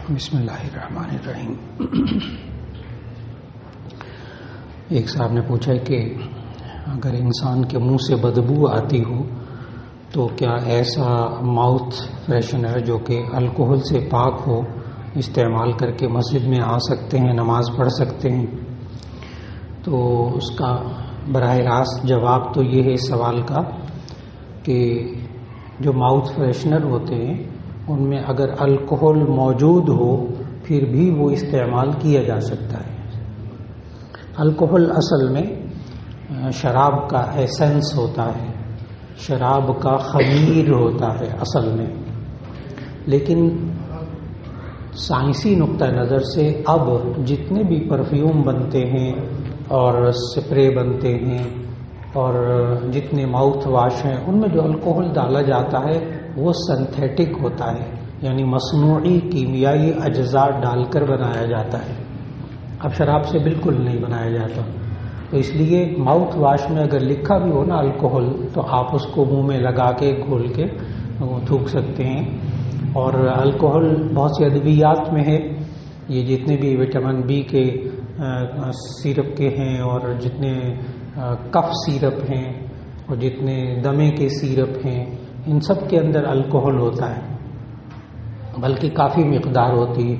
بسم اللہ الرحمن الرحیم۔ ایک صاحب نے پوچھا کہ اگر انسان کے منہ سے بدبو آتی ہو تو کیا ایسا ماؤتھ فریشنر جو کہ الکحل سے پاک ہو استعمال کر کے مسجد میں آ سکتے ہیں، نماز پڑھ سکتے ہیں؟ تو اس کا براہ راست جواب تو یہ ہے اس سوال کا کہ جو ماؤتھ فریشنر ہوتے ہیں ان میں اگر الکحل موجود ہو پھر بھی وہ استعمال کیا جا سکتا ہے۔ الکحل اصل میں شراب کا ایسنس ہوتا ہے، شراب کا خمیر ہوتا ہے اصل میں، لیکن سائنسی نقطہ نظر سے اب جتنے بھی پرفیوم بنتے ہیں اور سپرے بنتے ہیں اور جتنے ماؤتھ واش ہیں ان میں جو الکحل ڈالا جاتا ہے وہ سنتھیٹک ہوتا ہے، یعنی مصنوعی کیمیائی اجزاء ڈال کر بنایا جاتا ہے۔ اب شراب سے بالکل نہیں بنایا جاتا، تو اس لیے ماؤتھ واش میں اگر لکھا بھی ہو نا الکحل تو آپ اس کو منہ میں لگا کے گھول کے تھوک سکتے ہیں۔ اور الکحل بہت سی ادویات میں ہے، یہ جتنے بھی وٹامن بی کے سیرپ کے ہیں اور جتنے کف سیرپ ہیں اور جتنے دمے کے سیرپ ہیں ان سب کے اندر الکحل ہوتا ہے، بلکہ کافی مقدار ہوتی ہے۔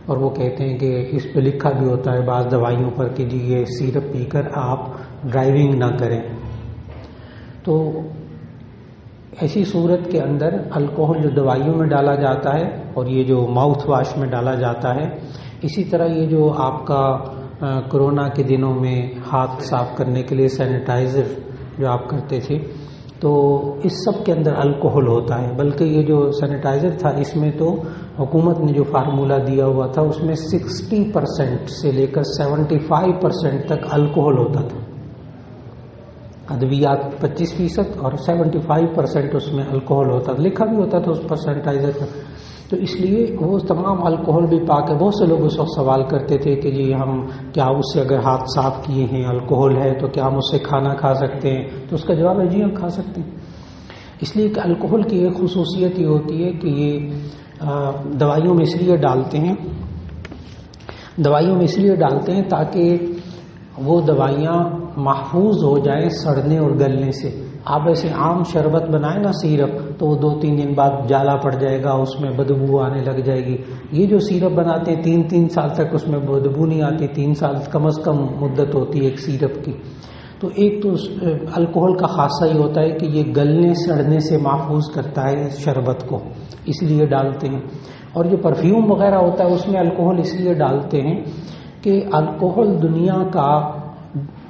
اور وہ کہتے ہیں کہ اس پہ لکھا بھی ہوتا ہے بعض دوائیوں پر کہ جی یہ سیرپ پی کر آپ ڈرائیونگ نہ کریں۔ تو ایسی صورت کے اندر الکحل جو دوائیوں میں ڈالا جاتا ہے اور یہ جو ماؤتھ واش میں ڈالا جاتا ہے، اسی طرح یہ جو آپ کا کورونا کے دنوں میں ہاتھ صاف کرنے کے لیے سینیٹائزر جو آپ کرتے تھے تو اس سب کے اندر الکحل ہوتا ہے، بلکہ یہ جو سینیٹائزر تھا اس میں تو حکومت نے جو فارمولہ دیا ہوا تھا اس میں 60% سے لے کر 75% تک الکحل ہوتا تھا، ادویات 25% اور 75% اس میں الکحل ہوتا تھا، لکھا بھی ہوتا تھا اس پر سینیٹائزر کا۔ تو اس لیے وہ تمام الکحل بھی پاک ہے۔ بہت سے لوگ اس وقت سوال کرتے تھے کہ جی ہم کیا اس سے اگر ہاتھ صاف کیے ہیں الکحل ہے تو کیا ہم اس سے کھانا کھا سکتے ہیں؟ تو اس کا جواب ہے جی ہم کھا سکتے ہیں، اس لیے کہ الکحل کی ایک خصوصیت یہ ہوتی ہے کہ یہ دوائیوں میں اس لیے ڈالتے ہیں تاکہ وہ دوائیاں محفوظ ہو جائیں سڑنے اور گلنے سے۔ آپ ایسے عام شربت بنائیں نا سیرپ تو وہ 2-3 دن بعد جالا پڑ جائے گا، اس میں بدبو آنے لگ جائے گی۔ یہ جو سیرپ بناتے ہیں 3 سال تک اس میں بدبو نہیں آتی، 3 سال کم از کم مدت ہوتی ہے ایک سیرپ کی۔ تو ایک تو الکحل کا خاصہ یہ ہوتا ہے کہ یہ گلنے سڑنے سے محفوظ کرتا ہے شربت کو، اس لیے ڈالتے ہیں۔ اور جو پرفیوم وغیرہ ہوتا ہے اس میں الکحل اس لیے ڈالتے ہیں کہ الکحل دنیا کا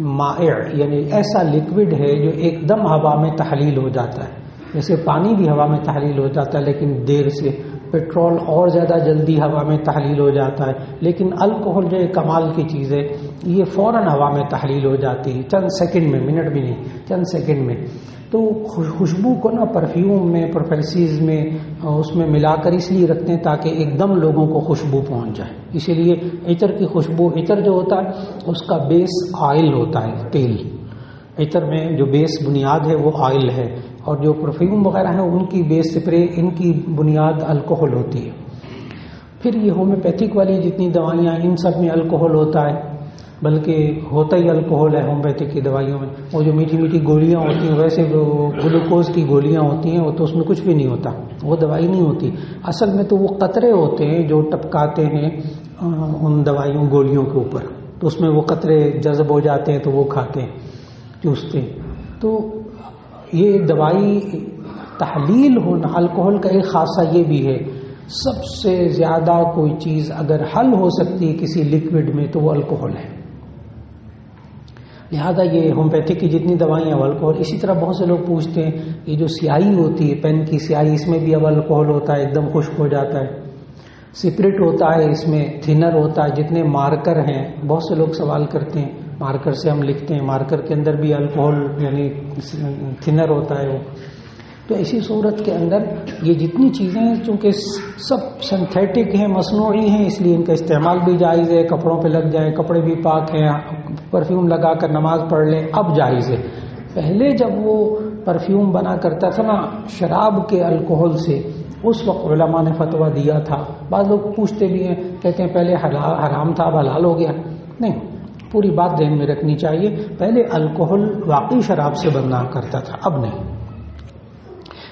مائع یعنی ایسا لکوڈ ہے جو ایک دم ہوا میں تحلیل ہو جاتا ہے، جیسے پانی بھی ہوا میں تحلیل ہو جاتا ہے لیکن دیر سے، پیٹرول اور زیادہ جلدی ہوا میں تحلیل ہو جاتا ہے، لیکن الکحل جو ایک کمال کی چیز ہے یہ فوراً ہوا میں تحلیل ہو جاتی ہے، چند سیکنڈ میں، منٹ بھی نہیں، چند سیکنڈ میں۔ تو خوشبو کو نا پرفیوم میں، پروفیسیز میں اس میں ملا کر اس لیے رکھتے ہیں تاکہ ایک دم لوگوں کو خوشبو پہنچ جائے۔ اسی لیے عطر کی خوشبو، عطر جو ہوتا ہے اس کا بیس آئل ہوتا ہے، تیل۔ عطر میں جو بیس بنیاد ہے وہ آئل ہے، اور جو پرفیوم وغیرہ ہیں ان کی بیس سپرے ان کی بنیاد الکحل ہوتی ہے۔ پھر یہ ہومیوپیتھک والی جتنی دوائیاں ان سب میں الکحل ہوتا ہے، بلکہ ہوتا ہی الکحل ہے ہومیوپیتھک کی دوائیوں میں۔ وہ جو میٹھی میٹھی گولیاں ہوتی ہیں ویسے وہ گلوکوز کی گولیاں ہوتی ہیں وہ تو اس میں کچھ بھی نہیں ہوتا، وہ دوائی نہیں ہوتی، اصل میں تو وہ قطرے ہوتے ہیں جو ٹپکاتے ہیں ان دوائیوں گولیوں کے اوپر، تو اس میں وہ قطرے جذب ہو جاتے ہیں تو وہ کھاتے ہیں، چوستے ہیں۔ تو یہ دوائی تحلیل ہونا الکحل کا ایک خاصہ یہ بھی ہے، سب سے زیادہ کوئی چیز اگر حل ہو سکتی ہے کسی لکوڈ میں تو وہ الکحل ہے، لہذا یہ ہومیوپیتھک کی جتنی دوائیاں وہ الکحل۔ اسی طرح بہت سے لوگ پوچھتے ہیں یہ جو سیاہی ہوتی ہے پین کی سیاہی، اس میں بھی اب الکحل ہوتا ہے، ایک دم خشک ہو جاتا ہے۔ سپرٹ ہوتا ہے، اس میں تھنر ہوتا ہے، جتنے مارکر ہیں بہت سے لوگ سوال کرتے ہیں مارکر سے ہم لکھتے ہیں، مارکر کے اندر بھی الکحل یعنی تھنر ہوتا ہے وہ۔ تو ایسی صورت کے اندر یہ جتنی چیزیں ہیں چونکہ سب سنتھیٹک ہیں، مصنوعی ہیں، اس لیے ان کا استعمال بھی جائز ہے، کپڑوں پہ لگ جائے، کپڑے بھی پاک ہیں، پرفیوم لگا کر نماز پڑھ لیں اب جائز ہے۔ پہلے جب وہ پرفیوم بنا کرتا تھا نا شراب کے الکحل سے، اس وقت علماء نے فتویٰ دیا تھا. بعض لوگ پوچھتے بھی ہیں، کہتے ہیں پہلے حرام تھا اب حلال ہو گیا. نہیں، پوری بات ذہن میں رکھنی چاہیے. پہلے الکوہل واقعی شراب سے بدنام کرتا تھا، اب نہیں.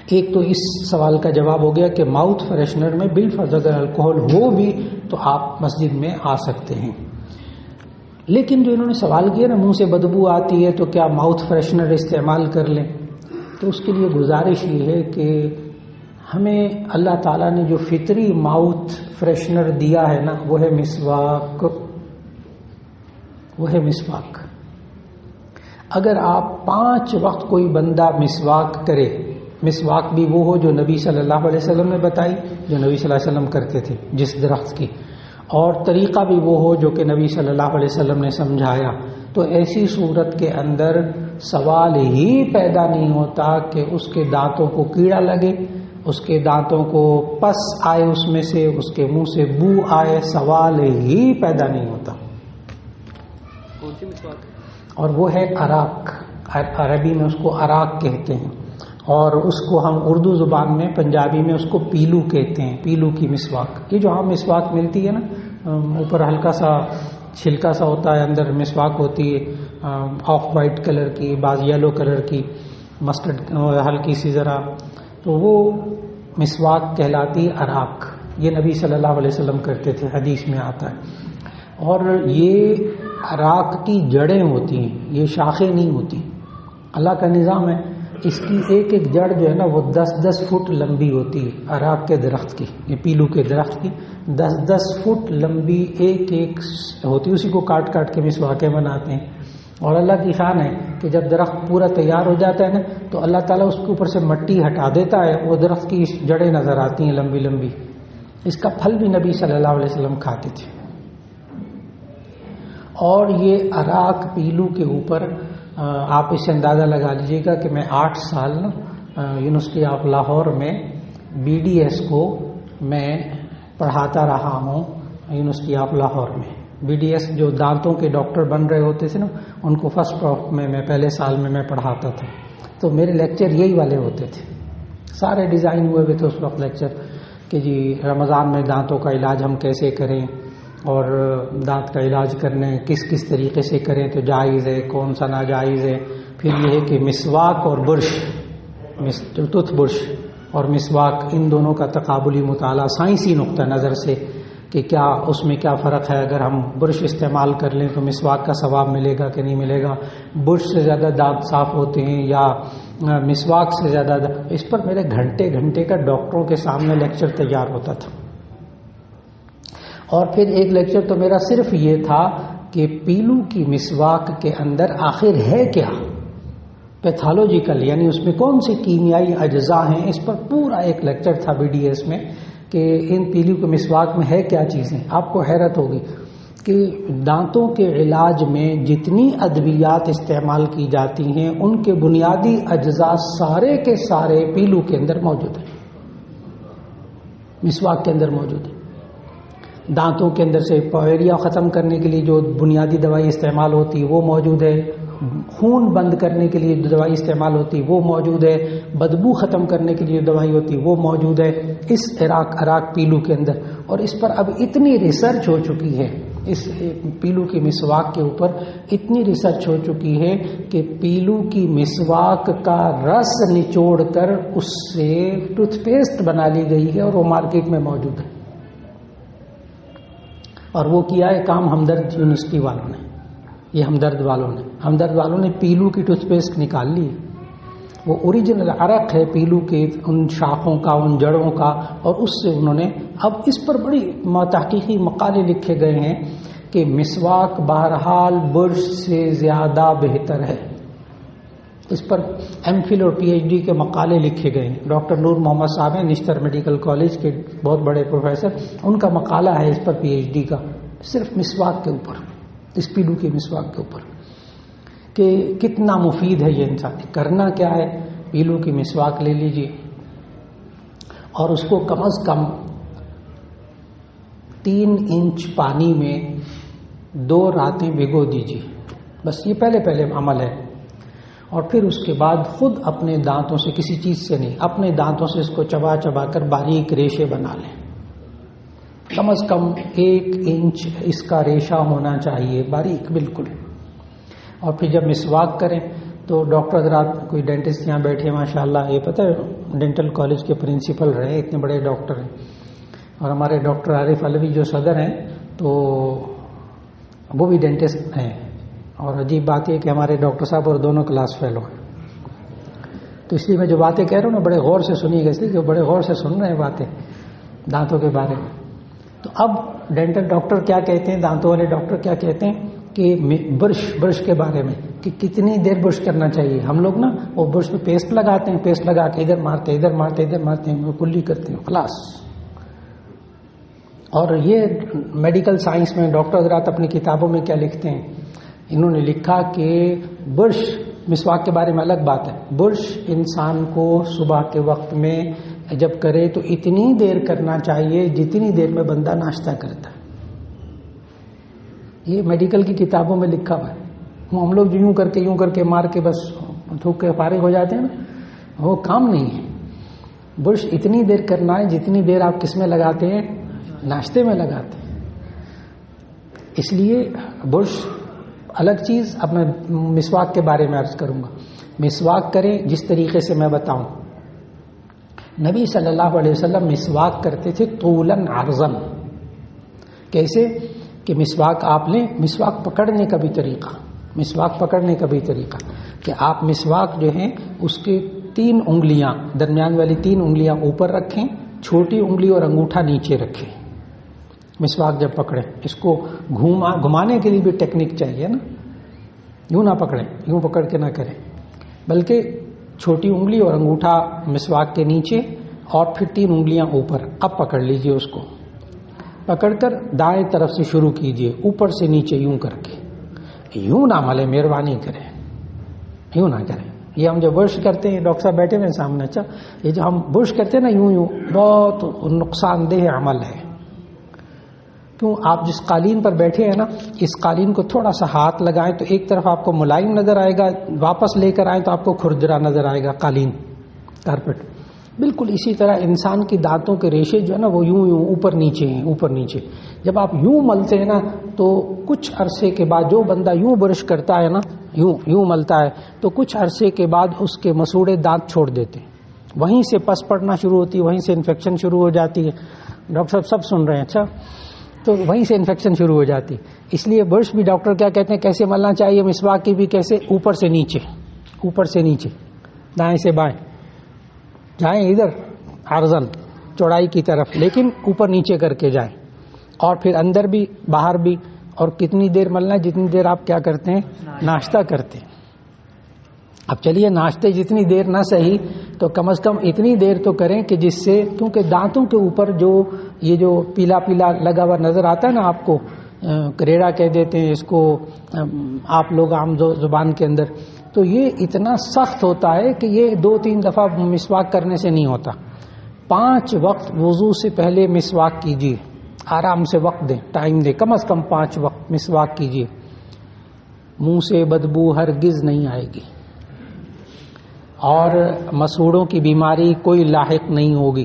ایک تو اس سوال کا جواب ہو گیا کہ ماؤتھ فریشنر میں بالفرض اگر الکوہل ہو بھی تو آپ مسجد میں آ سکتے ہیں. لیکن جو انہوں نے سوال کیا نا منہ سے بدبو آتی ہے تو کیا ماؤتھ فریشنر استعمال کر لیں، تو اس کے لیے گزارش یہ ہے کہ ہمیں اللہ تعالیٰ نے جو فطری ماؤتھ فریشنر دیا ہے نا وہ ہے مسواک. وہ ہے مسواک. اگر آپ 5 وقت کوئی بندہ مسواک کرے، مسواک بھی وہ ہو جو نبی صلی اللہ علیہ وسلم نے بتائی، جو نبی صلی اللہ علیہ وسلم کرتے تھے جس درخت کی، اور طریقہ بھی وہ ہو جو کہ نبی صلی اللہ علیہ وسلم نے سمجھایا، تو ایسی صورت کے اندر سوال ہی پیدا نہیں ہوتا کہ اس کے دانتوں کو کیڑا لگے، اس کے دانتوں کو پس آئے، اس میں سے اس کے منہ سے بو آئے. سوال ہی پیدا نہیں ہوتا. کون سی مسواک؟ اور وہ ہے عراق. عربی میں اس کو عراق کہتے ہیں، اور اس کو ہم اردو زبان میں پنجابی میں اس کو پیلو کہتے ہیں. پیلو کی مسواک، یہ جو عام مسواک ملتی ہے نا، اوپر ہلکا سا چھلکا سا ہوتا ہے، اندر مسواک ہوتی ہے آف وائٹ کلر کی، بعض یلو کلر کی، مسٹرڈ ہلکی سی ذرا، تو وہ مسواک کہلاتی عراق. یہ نبی صلی اللہ علیہ وسلم کرتے تھے، حدیث میں آتا ہے. اور یہ عراق کی جڑیں ہوتی ہیں، یہ شاخیں نہیں ہوتی. اللہ کا نظام ہے، اس کی ایک ایک جڑ جو ہے نا وہ 10-10 فٹ لمبی ہوتی ہے. عراق کے درخت کی، یہ پیلو کے درخت کی 10-10 فٹ لمبی ایک ایک ہوتی ہے. اسی کو کاٹ کاٹ کے مسواکیں بناتے ہیں. اور اللہ کی شان ہے کہ جب درخت پورا تیار ہو جاتا ہے نا تو اللہ تعالیٰ اس کے اوپر سے مٹی ہٹا دیتا ہے، وہ درخت کی جڑیں نظر آتی ہیں لمبی لمبی. اس کا پھل بھی نبی صلی اللہ علیہ وسلم کھاتے تھے. اور یہ عراق پیلو کے اوپر آپ اس سے اندازہ لگا لیجیے گا کہ میں 8 سال یونیورسٹی آف لاہور میں BDS کو میں پڑھاتا رہا ہوں. یونیورسٹی آف لاہور میں BDS جو دانتوں کے ڈاکٹر بن رہے ہوتے تھے نا، ان کو فرسٹ آف میں پہلے سال میں پڑھاتا تھا. تو میرے لیکچر یہی والے ہوتے تھے، سارے ڈیزائن ہوئے ہوئے تھے اس وقت لیکچر کہ جی رمضان میں دانتوں کا علاج ہم کیسے کریں، اور دانت کا علاج کرنے کس طریقے سے کریں تو جائز ہے، کون سا ناجائز ہے. پھر یہ ہے کہ مسواک اور برش، ٹوتھ برش اور مسواک، ان دونوں کا تقابلی مطالعہ سائنسی نقطہ نظر سے کہ کیا اس میں کیا فرق ہے. اگر ہم برش استعمال کر لیں تو مسواک کا ثواب ملے گا کہ نہیں ملے گا، برش سے زیادہ دانت صاف ہوتے ہیں یا مسواک سے زیادہ. اس پر میرے گھنٹے کا ڈاکٹروں کے سامنے لیکچر تیار ہوتا تھا. اور پھر ایک لیکچر تو میرا صرف یہ تھا کہ پیلو کی مسواک کے اندر آخر ہے کیا، پیتھالوجیکل، یعنی اس میں کون سے کیمیائی اجزاء ہیں. اس پر پورا ایک لیکچر تھا BDS میں کہ ان پیلو کے مسواک میں ہے کیا چیزیں. آپ کو حیرت ہوگی کہ دانتوں کے علاج میں جتنی ادویات استعمال کی جاتی ہیں ان کے بنیادی اجزاء سارے کے سارے پیلو کے اندر موجود ہیں، مسواک کے اندر موجود ہیں. دانتوں کے اندر سے پوائریا ختم کرنے کے لیے جو بنیادی دوائی استعمال ہوتی ہے وہ موجود ہے، خون بند کرنے کے لیے جو دوائی استعمال ہوتی وہ موجود ہے، بدبو ختم کرنے کے لیے دوائی ہوتی وہ موجود ہے اس عراق پیلو کے اندر. اور اس پر اب اتنی ریسرچ ہو چکی ہے، اس پیلو کی مسواک کے اوپر اتنی ریسرچ ہو چکی ہے کہ پیلو کی مسواک کا رس نچوڑ کر اس سے ٹوتھ پیسٹ بنا لی گئی ہے اور وہ مارکیٹ میں موجود ہے. اور وہ کیا ہے کام ہمدرد یونیورسٹی والوں نے، یہ ہمدرد والوں نے پیلو کی ٹوتھ پیسٹ نکال لی. وہ اوریجنل عرق ہے پیلو کے ان شاخوں کا، ان جڑوں کا، اور اس سے انہوں نے اب اس پر بڑی تحقیقی مقالے لکھے گئے ہیں کہ مسواک بہرحال برش سے زیادہ بہتر ہے. اس پر MPhil اور PhD کے مقالے لکھے گئے ہیں. ڈاکٹر نور محمد صاحب ہیں نشتر میڈیکل کالج کے بہت بڑے پروفیسر، ان کا مقالہ ہے اس پر PhD کا، صرف مسواک کے اوپر، اس پیلو کے مسواک کے اوپر، کہ کتنا مفید ہے یہ انسان. کرنا کیا ہے، پیلو کی مسواک لے لیجیے اور اس کو کم از کم 3 انچ پانی میں 2 راتیں بھگو دیجیے. بس یہ پہلے عمل ہے. اور پھر اس کے بعد خود اپنے دانتوں سے، کسی چیز سے نہیں، اپنے دانتوں سے اس کو چبا چبا کر باریک ریشے بنا لیں. کم از کم 1 انچ اس کا ریشہ ہونا چاہیے، باریک بالکل. اور پھر جب مسواک کریں تو ڈاکٹر حضرات، کوئی ڈینٹسٹ یہاں بیٹھے ماشاء اللہ، یہ پتہ ہے ڈینٹل کالج کے پرنسپل رہے، اتنے بڑے ڈاکٹر ہیں. اور ہمارے ڈاکٹر عارف علوی جو صدر ہیں تو وہ بھی ڈینٹسٹ ہیں. اور عجیب بات یہ کہ ہمارے ڈاکٹر صاحب اور دونوں کلاس فیلو ہیں. تو اس لیے میں جو باتیں کہہ رہا ہوں نا بڑے غور سے سنیے گا، اس لیے کہ بڑے غور سے سن رہے ہیں باتیں دانتوں کے بارے میں. تو اب ڈینٹل ڈاکٹر کیا کہتے ہیں، دانتوں والے ڈاکٹر کیا کہتے ہیں کہ برش کے بارے میں کہ کتنی دیر برش کرنا چاہیے. ہم لوگ نا وہ برش پہ پیسٹ لگاتے ہیں، پیسٹ لگا کے ادھر مارتے ادھر مارتے ادھر مارتے ہیں، کلی کرتے ہیں خلاص. اور یہ میڈیکل سائنس میں ڈاکٹر حضرات اپنی کتابوں میں کیا لکھتے ہیں، انہوں نے لکھا کہ برش، مسواک کے بارے میں الگ بات ہے، برش انسان کو صبح کے وقت میں جب کرے تو اتنی دیر کرنا چاہیے جتنی دیر میں بندہ ناشتہ کرتا ہے. یہ میڈیکل کی کتابوں میں لکھا ہوا ہے. ہم لوگ یوں کر کے مار کے بس تھوک کے فارغ ہو جاتے ہیں نا، وہ کام نہیں ہے. برش اتنی دیر کرنا ہے جتنی دیر آپ کس میں لگاتے ہیں، ناشتے میں لگاتے ہیں. اس لیے برش الگ چیز. اب میں مسواک کے بارے میں عرض کروں گا. مسواک کریں جس طریقے سے میں بتاؤں. نبی صلی اللہ علیہ وسلم مسواک کرتے تھے طولاً عرضاً. کیسے کہ مسواک آپ لیں، مسواک پکڑنے کا بھی طریقہ، کہ آپ مسواک جو ہیں اس کے 3 انگلیاں، درمیان والی 3 انگلیاں اوپر رکھیں، چھوٹی انگلی اور انگوٹھا نیچے رکھیں. مسواک جب پکڑیں اس کو گھمانے کے لیے بھی ٹیکنیک چاہیے نا، یوں نہ پکڑیں، یوں پکڑ کے نہ کریں، بلکہ چھوٹی انگلی اور انگوٹھا مسواک کے نیچے اور پھر 3 انگلیاں اوپر. اب پکڑ لیجئے، اس کو پکڑ کر دائیں طرف سے شروع کیجئے، اوپر سے نیچے یوں کر کے. یوں نہ ملے، مہربانی کریں، یوں نہ کریں. یہ ہم جو برش کرتے ہیں، ڈاکٹر صاحب بیٹھے ہوئے سامنے، اچھا یہ جو ہم برش کرتے ہیں نا یوں بہت نقصان دہ عمل ہے. کیوں؟ آپ جس قالین پر بیٹھے ہیں نا، اس قالین کو تھوڑا سا ہاتھ لگائیں تو ایک طرف آپ کو ملائم نظر آئے گا، واپس لے کر آئیں تو آپ کو کھردرا نظر آئے گا قالین، کارپیٹ. بالکل اسی طرح انسان کی دانتوں کے ریشے جو ہے نا وہ یوں اوپر نیچے ہیں، اوپر نیچے. جب آپ یوں ملتے ہیں نا تو کچھ عرصے کے بعد، جو بندہ یوں برش کرتا ہے نا، یوں ملتا ہے تو کچھ عرصے کے بعد اس کے مسوڑے دانت چھوڑ دیتے ہیں. وہیں سے پس پڑنا شروع ہوتی ہے، وہیں سے انفیکشن شروع ہو جاتی ہے. ڈاکٹر صاحب سب سن رہے ہیں، اچھا تو وہیں سے انفیکشن شروع ہو جاتی. اس لیے برش بھی ڈاکٹر کیا کہتے ہیں کیسے ملنا چاہیے، مسواک کی بھی کیسے، اوپر سے نیچے، دائیں سے بائیں، جائیں ادھر عرضاً چوڑائی کی طرف، لیکن اوپر نیچے کر کے جائیں. اور پھر اندر بھی باہر بھی. اور کتنی دیر ملنا ہے، جتنی دیر آپ کیا کرتے ہیں، ناشتہ کرتے ہیں. اب چلیے ناشتے جتنی دیر نہ صحیح تو کم از کم اتنی دیر تو کریں کہ جس سے، کیونکہ دانتوں کے اوپر یہ جو پیلا پیلا لگا ہوا نظر آتا ہے نا آپ کو، کریڑا کہہ دیتے ہیں اس کو آپ لوگ عام زبان کے اندر، تو یہ اتنا سخت ہوتا ہے کہ یہ 2-3 دفعہ مسواک کرنے سے نہیں ہوتا. 5 وقت وضو سے پہلے مسواک کیجیے، آرام سے وقت دیں، ٹائم دیں، کم از کم 5 وقت مسواک کیجیے. منہ سے بدبو ہرگز نہیں آئے گی، اور مسوڑوں کی بیماری کوئی لاحق نہیں ہوگی.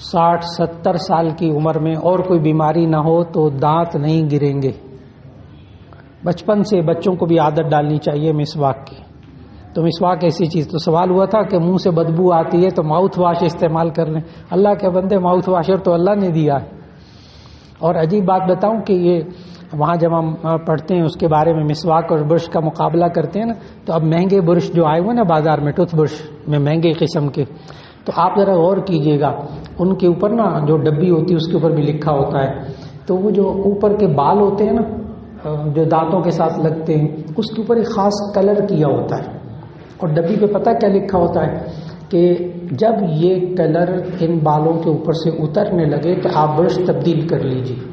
60-70 سال کی عمر میں اور کوئی بیماری نہ ہو تو دانت نہیں گریں گے. بچپن سے بچوں کو بھی عادت ڈالنی چاہیے مسواک کی. تو مسواک ایسی چیز. تو سوال ہوا تھا کہ منہ سے بدبو آتی ہے تو ماؤتھ واش استعمال کر لیں. اللہ کے بندے، ماؤتھ واشر تو اللہ نے دیا ہے. اور عجیب بات بتاؤں کہ یہ وہاں جب ہم پڑھتے ہیں اس کے بارے میں، مسواک اور برش کا مقابلہ کرتے ہیں نا، تو اب مہنگے برش جو آئے ہوئے نا بازار میں، ٹوتھ برش میں مہنگے قسم کے، تو آپ ذرا غور کیجئے گا، ان کے اوپر نا جو ڈبی ہوتی ہے اس کے اوپر بھی لکھا ہوتا ہے، تو وہ جو اوپر کے بال ہوتے ہیں نا جو دانتوں کے ساتھ لگتے ہیں، اس کے اوپر ایک خاص کلر کیا ہوتا ہے. اور ڈبی پہ پتہ کیا لکھا ہوتا ہے کہ جب یہ کلر ان بالوں کے اوپر سے اترنے لگے تو آپ برش تبدیل کر لیجیے.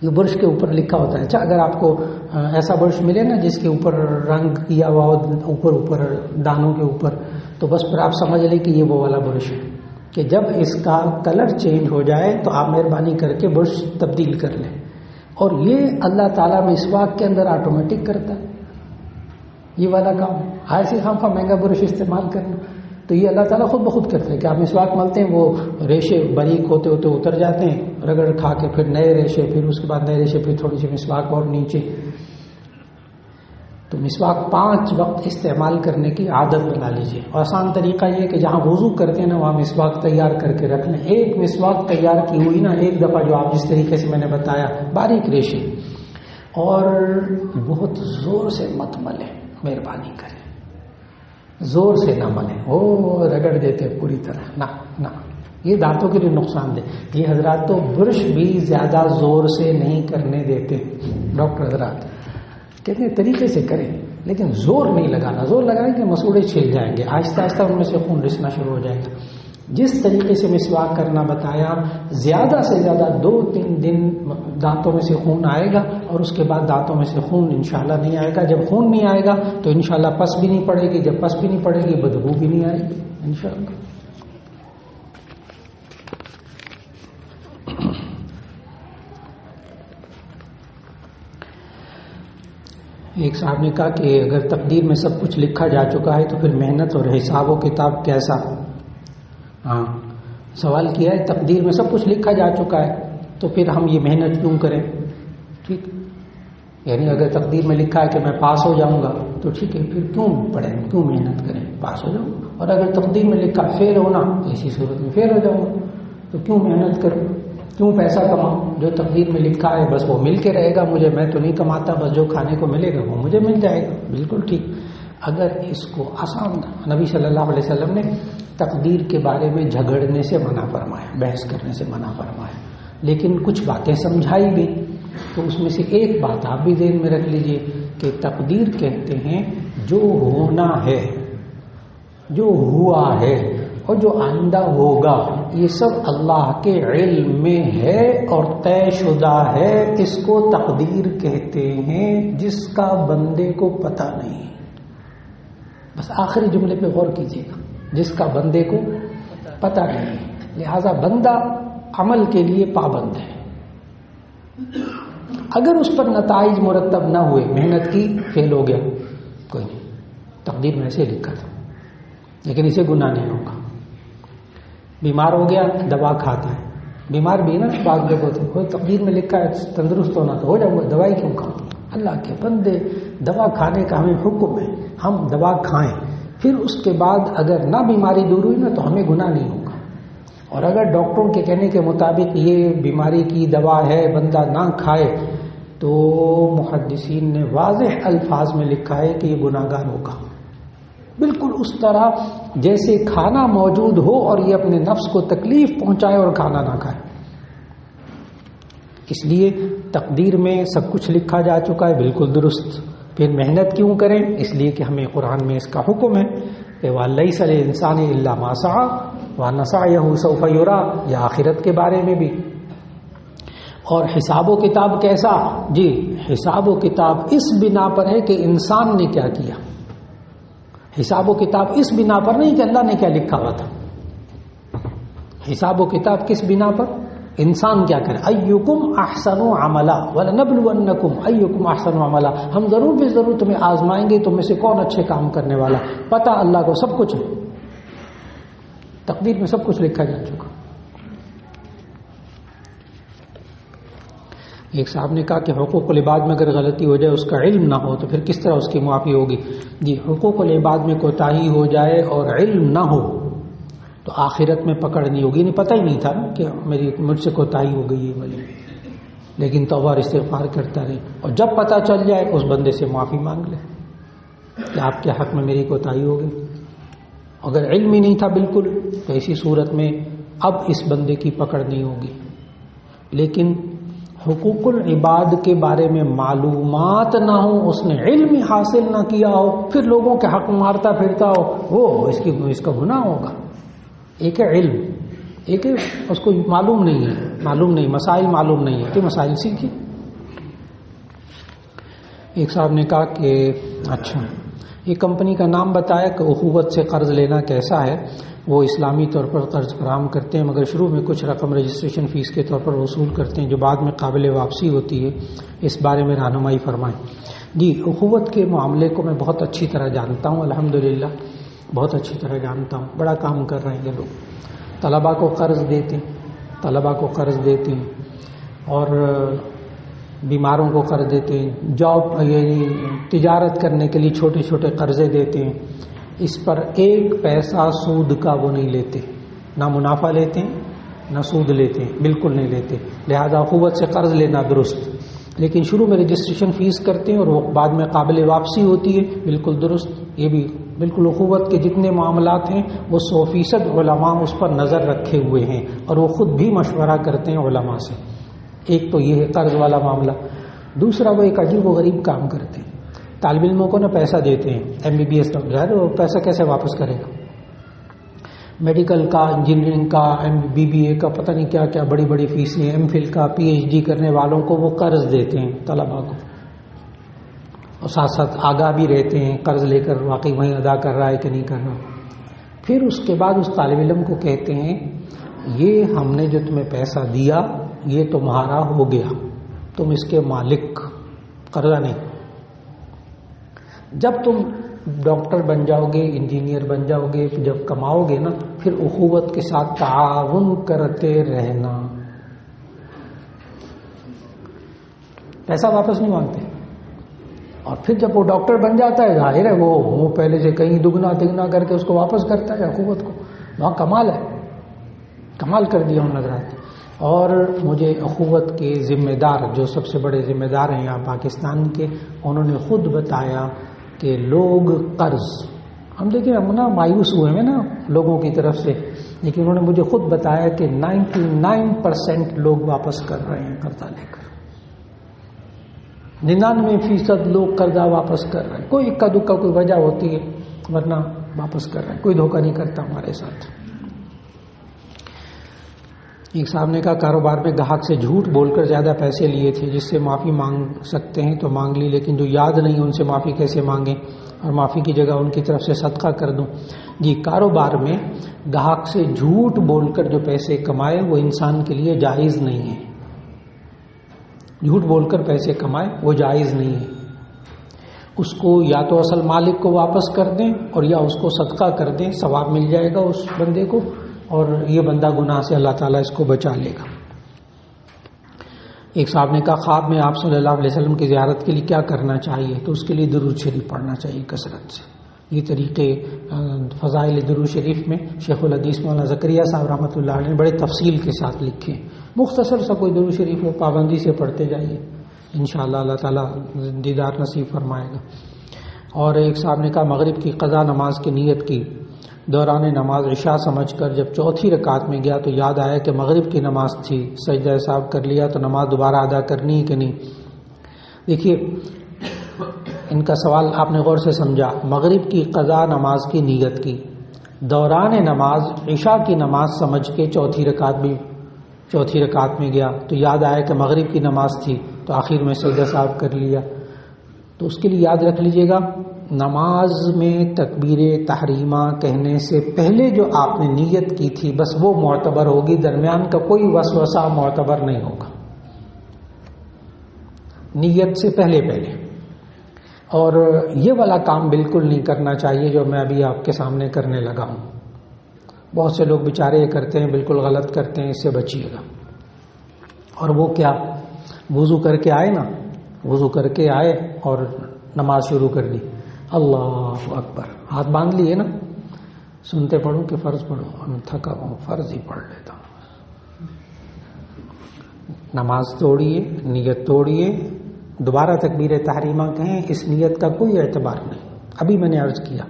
یہ برش کے اوپر لکھا ہوتا ہے. اچھا اگر آپ کو ایسا برش ملے نا جس کے اوپر رنگ کیا ہوا ہو اوپر دانوں کے اوپر، تو بس پھر آپ سمجھ لیں کہ یہ وہ والا برش ہے کہ جب اس کا کلر چینج ہو جائے تو آپ مہربانی کر کے برش تبدیل کر لیں. اور یہ اللہ تعالیٰ مسواک کے اندر آٹومیٹک کرتا ہے. یہ والا کام ایسی خام خواہ مہنگا برش استعمال کرنا. تو یہ اللہ تعالیٰ خود بخود کرتا ہے کہ آپ مسواک ملتے ہیں، وہ ریشے باریک ہوتے ہوتے اتر جاتے ہیں، رگڑ کھا کے پھر نئے ریشے، پھر اس کے بعد نئے ریشے، پھر تھوڑی سی مسواک اور نیچے. تو مسواک 5 وقت استعمال کرنے کی عادت بنا لیجیے. آسان طریقہ یہ ہے کہ جہاں وضو کرتے ہیں نا وہاں مسواک تیار کر کے رکھ لیں. ایک مسواک تیار کی ہوئی نا ایک دفعہ، جو آپ جس طریقے سے میں نے بتایا، باریک ریشے، اور بہت زور سے مت ملیں، مہربانی کریں، زور سے نہ ملیں، رگڑ دیتے پوری طرح، نہ یہ دانتوں کے لیے نقصان دہ. یہ حضرات تو برش بھی زیادہ زور سے نہیں کرنے دیتے ڈاکٹر حضرات، کہتے ہیں طریقے سے کریں لیکن زور نہیں لگانا. زور لگائیں کہ مسوڑے چھل جائیں گے، آہستہ آہستہ ان میں سے خون رسنا شروع ہو جائے گا. جس طریقے سے مسواک کرنا بتایا، زیادہ سے زیادہ 2-3 دن دانتوں میں سے خون آئے گا، اور اس کے بعد دانتوں میں سے خون انشاءاللہ نہیں آئے گا. جب خون نہیں آئے گا تو انشاءاللہ پس بھی نہیں پڑے گی، جب پس بھی نہیں پڑے گی بدبو بھی نہیں آئے گی انشاءاللہ. ایک صاحب نے کہا کہ اگر تقدیر میں سب کچھ لکھا جا چکا ہے تو پھر محنت اور حساب و کتاب کیسا؟ ہاں سوال کیا ہے، تقدیر میں سب کچھ لکھا جا چکا ہے تو پھر ہم یہ محنت کیوں کریں؟ ٹھیک، یعنی اگر تقدیر میں لکھا ہے کہ میں پاس ہو جاؤں گا تو ٹھیک ہے، پھر کیوں پڑھیں، کیوں محنت کریں، پاس ہو جاؤں گا. اور اگر تقدیر میں لکھا فیل ہونا تو اسی صورت میں فیل ہو جاؤں گا، تو کیوں محنت کروں، کیوں پیسہ کماؤں؟ جو تقدیر میں لکھا ہے بس وہ مل کے رہے گا مجھے، میں تو نہیں کماتا، بس جو کھانے کو ملے گا وہ مجھے مل جائے گا. بالکل ٹھیک. اگر اس کو آسان، نبی صلی اللہ علیہ وسلم نے تقدیر کے بارے میں جھگڑنے سے منع فرمایا، بحث کرنے سے منع فرمایا، لیکن کچھ باتیں سمجھائی بھی. تو اس میں سے ایک بات آپ بھی ذہن میں رکھ لیجئے کہ تقدیر کہتے ہیں جو ہونا ہے، جو ہوا ہے اور جو آئندہ ہوگا، یہ سب اللہ کے علم میں ہے اور طے شدہ ہے. اس کو تقدیر کہتے ہیں جس کا بندے کو پتہ نہیں. بس آخری جملے پہ غور کیجیے گا، جس کا بندے کو پتہ نہیں، لہذا بندہ عمل کے لیے پابند ہے. اگر اس پر نتائج مرتب نہ ہوئے، محنت کی فیل ہو گیا، کوئی نہیں، تقدیر میں ایسے لکھا تھا، لیکن اسے گناہ نہیں ہوگا. بیمار ہو گیا، دوا کھاتا ہے، بیمار بھی نا بعض لوگ ہوتے ہیں، کوئی تقدیر میں لکھا ہے تندرست ہونا تو ہو جاؤں گا، دوائی کیوں کھاؤں؟ اللہ کے بندے، دوا کھانے کا ہمیں حکم ہے، ہم دوا کھائیں، پھر اس کے بعد اگر نہ بیماری دور ہوئی نا تو ہمیں گناہ نہیں ہوگا. اور اگر ڈاکٹروں کے کہنے کے مطابق یہ بیماری کی دوا ہے، بندہ نہ کھائے، تو محدثین نے واضح الفاظ میں لکھا ہے کہ یہ گناہگار ہوگا. بالکل اس طرح جیسے کھانا موجود ہو اور یہ اپنے نفس کو تکلیف پہنچائے اور کھانا نہ کھائے. اس لیے تقدیر میں سب کچھ لکھا جا چکا ہے، بالکل درست. پھر محنت کیوں کریں؟ اس لیے کہ ہمیں قرآن میں اس کا حکم ہے کہ وَلَيْسَ لِلْإِنسَانِ إِلَّا مَا سَعَىٰ وَأَنَّ سَعْيَهُ سَوْفَ يُرَىٰ، یہ آخرت کے بارے میں بھی. اور حساب و کتاب کیسا؟ جی حساب و کتاب اس بنا پر ہے کہ انسان نے کیا کیا. حساب و کتاب اس بنا پر نہیں کہ اللہ نے کیا لکھا ہوا تھا. حساب و کتاب کس بنا پر؟ انسان کیا کرے. ایکم احسن عملا ولنبلونکم ایکم احسن عملا، ہم ضرور بھی ضرور تمہیں آزمائیں گے، تم میں سے کون اچھے کام کرنے والا. پتہ اللہ کو سب کچھ ہے، تقدیر میں سب کچھ لکھا جا چکا. ایک صاحب نے کہا کہ حقوق العباد میں اگر غلطی ہو جائے، اس کا علم نہ ہو، تو پھر کس طرح اس کی معافی ہوگی؟ جی حقوق العباد میں کوتاہی ہو جائے اور علم نہ ہو تو آخرت میں پکڑ نہیں ہوگی. نہیں پتہ ہی نہیں تھا کہ مجھ سے کوتاہی ہو گئی ہے والی، لیکن توبہ اور استغفار کرتا رہے، اور جب پتہ چل جائے اس بندے سے معافی مانگ لے کہ آپ کے حق میں میری کوتاہی ہو گئی. اگر علم ہی نہیں تھا بالکل تو ایسی صورت میں اب اس بندے کی پکڑ نہیں ہوگی. لیکن حقوق العباد کے بارے میں معلومات نہ ہوں، اس نے علم ہی حاصل نہ کیا ہو، پھر لوگوں کے حق مارتا پھرتا ہو، وہ اس کا گناہ ہوگا. ایک ہے علم، ایک ہے اس کو معلوم نہیں، مسائل معلوم نہیں ہے، تو مسائل سیکھیے. ایک صاحب نے کہا کہ اچھا یہ کمپنی کا نام بتایا کہ اخوت سے قرض لینا کیسا ہے؟ وہ اسلامی طور پر قرض فراہم کرتے ہیں، مگر شروع میں کچھ رقم رجسٹریشن فیس کے طور پر وصول کرتے ہیں جو بعد میں قابل واپسی ہوتی ہے، اس بارے میں رہنمائی فرمائیں۔ جی، اخوت کے معاملے کو میں بہت اچھی طرح جانتا ہوں، الحمدللہ بہت اچھی طرح جانتا ہوں، بڑا کام کر رہے ہیں یہ لوگ۔ طلباء کو قرض دیتے ہیں اور بیماروں کو قرض دیتے ہیں، جاب یعنی تجارت کرنے کے لیے چھوٹے چھوٹے قرضے دیتے ہیں، اس پر ایک پیسہ سود کا وہ نہیں لیتے، نہ منافع لیتے ہیں نہ سود لیتے ہیں، بالکل نہیں لیتے، لہذا اخوت سے قرض لینا درست، لیکن شروع میں رجسٹریشن فیس کرتے ہیں اور وہ بعد میں قابل واپسی ہوتی ہے، بالکل درست۔ یہ بھی بالکل اخوت کے جتنے معاملات ہیں وہ 100% علماء اس پر نظر رکھے ہوئے ہیں اور وہ خود بھی مشورہ کرتے ہیں علماء سے۔ ایک تو یہ ہے قرض والا معاملہ، دوسرا وہ ایک عجیب و غریب کام کرتے ہیں، طالب علموں کو نا پیسہ دیتے ہیں، MBBS کا ظاہر وہ پیسہ کیسے واپس کرے گا، میڈیکل کا، انجینئرنگ کا، BBA کا، پتہ نہیں کیا کیا بڑی بڑی فیسیں، MPhil کا، PhD کرنے والوں کو وہ قرض دیتے ہیں طلباء کو، اور ساتھ ساتھ آگاہ بھی رہتے ہیں قرض لے کر واقعی وہیں ادا کر رہا ہے کہ نہیں کر رہا۔ پھر اس کے بعد اس طالب علم کو کہتے ہیں یہ ہم نے جو تمہیں پیسہ دیا یہ تمہارا ہو گیا، تم اس کے مالک، قرضہ نہیں۔ جب تم ڈاکٹر بن جاؤ گے، انجینئر بن جاؤ گے، جب کماؤ گے نا، پھر اخوت کے ساتھ تعاون کرتے رہنا، پیسہ واپس نہیں مانگتے۔ اور پھر جب وہ ڈاکٹر بن جاتا ہے، ظاہر ہے وہ پہلے سے کہیں دگنا تگنا کر کے اس کو واپس کرتا ہے اخوت کو، وہاں کمال ہے، کمال کر دیا ان حضرات۔ اور مجھے اخوت کے ذمہ دار جو سب سے بڑے ذمہ دار ہیں یہاں پاکستان کے، انہوں نے خود بتایا کہ لوگ قرض، ہم دیکھیں ہم نا مایوس ہوئے ہیں نا لوگوں کی طرف سے، لیکن انہوں نے مجھے خود بتایا کہ 99% لوگ واپس کر رہے ہیں قرضہ لے کر، 99% لوگ قرضہ واپس کر رہے ہیں، کوئی اکا دکا کوئی وجہ ہوتی ہے ورنہ واپس کر رہے ہیں، کوئی دھوکہ نہیں کرتا ہمارے ساتھ۔ ایک صاحب نے کہا کاروبار میں گاہک سے جھوٹ بول کر زیادہ پیسے لیے تھے، جس سے معافی مانگ سکتے ہیں تو مانگ لی، لیکن جو یاد نہیں ان سے معافی کیسے مانگیں، اور معافی کی جگہ ان کی طرف سے صدقہ کر دوں؟ جی، کاروبار میں گاہک سے جھوٹ بول کر جو پیسے کمائے وہ انسان کے لیے جائز نہیں ہے، جھوٹ بول کر پیسے کمائے وہ جائز نہیں ہے، اس کو یا تو اصل مالک کو واپس کر دیں اور یا اس کو صدقہ کر دیں، ثواب مل جائے گا اس بندے کو، اور یہ بندہ گناہ سے اللہ تعالیٰ اس کو بچا لے گا۔ ایک صاحب نے کہا خواب میں آپ صلی اللہ علیہ وسلم کی زیارت کے لیے کیا کرنا چاہیے؟ تو اس کے لیے درود شریف پڑھنا چاہیے کثرت سے۔ یہ طریقے فضائل درود شریف میں شیخ الحدیث مولانا زکریا صاحب رحمۃ اللہ علیہ نے بڑے تفصیل کے ساتھ لکھے، مختصر سا کوئی درود شریف ہو، پابندی سے پڑھتے جائیے، انشاءاللہ اللہ تعالیٰ دیدار نصیب فرمائے گا۔ اور ایک صاحب نے کہا مغرب کی قضا نماز کی نیت کی، دوران نماز عشاء سمجھ کر جب چوتھی رکعت میں گیا تو یاد آیا کہ مغرب کی نماز تھی، سجدہ صاحب کر لیا تو نماز دوبارہ ادا کرنی ہے کہ نہیں؟ دیکھیے ان کا سوال آپ نے غور سے سمجھا، مغرب کی قضا نماز کی نیت کی، دوران نماز عشاء کی نماز سمجھ کے چوتھی رکعت میں گیا تو یاد آیا کہ مغرب کی نماز تھی تو آخر میں سجدہ صاحب کر لیا، تو اس کے لیے یاد رکھ لیجئے گا نماز میں تکبیر تحریمہ کہنے سے پہلے جو آپ نے نیت کی تھی بس وہ معتبر ہوگی، درمیان کا کوئی وسوسہ معتبر نہیں ہوگا، نیت سے پہلے۔ اور یہ والا کام بالکل نہیں کرنا چاہیے جو میں ابھی آپ کے سامنے کرنے لگا ہوں، بہت سے لوگ بیچارے یہ کرتے ہیں، بالکل غلط کرتے ہیں، اس سے بچیے گا۔ اور وہ کیا، وضو کر کے آئے نا، وضو کر کے آئے اور نماز شروع کر دی، اللہ اکبر، ہاتھ باندھ لیے نا، سنتے پڑھوں کہ فرض پڑھوں، میں تھکا ہوں فرض ہی پڑھ لیتا ہوں، نماز توڑیے، نیت توڑیے، دوبارہ تکبیر تحریمہ کہیں، اس نیت کا کوئی اعتبار نہیں۔ ابھی میں نے عرض کیا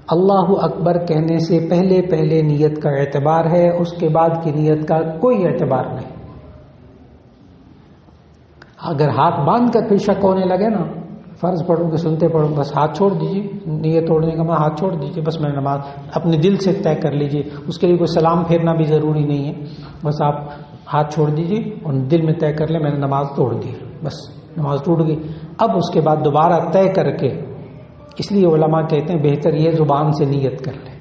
اللہ اکبر کہنے سے پہلے نیت کا اعتبار ہے، اس کے بعد کی نیت کا کوئی اعتبار نہیں۔ اگر ہاتھ باندھ کر پھر شک ہونے لگے نا، فرض پڑھوں کہ سنتے پڑھوں، بس ہاتھ چھوڑ دیجیے، نیت توڑنے کا ہاتھ چھوڑ دیجیے، بس میں نماز اپنے دل سے طے کر لیجیے، اس کے لیے کوئی سلام پھیرنا بھی ضروری نہیں ہے، بس آپ ہاتھ چھوڑ دیجیے اور دل میں طے کر لیں میں نے نماز توڑ دی، بس نماز ٹوٹ گئی۔ اب اس کے بعد دوبارہ طے کر کے، اس لیے علماء کہتے ہیں بہتر یہ زبان سے نیت کر لیں،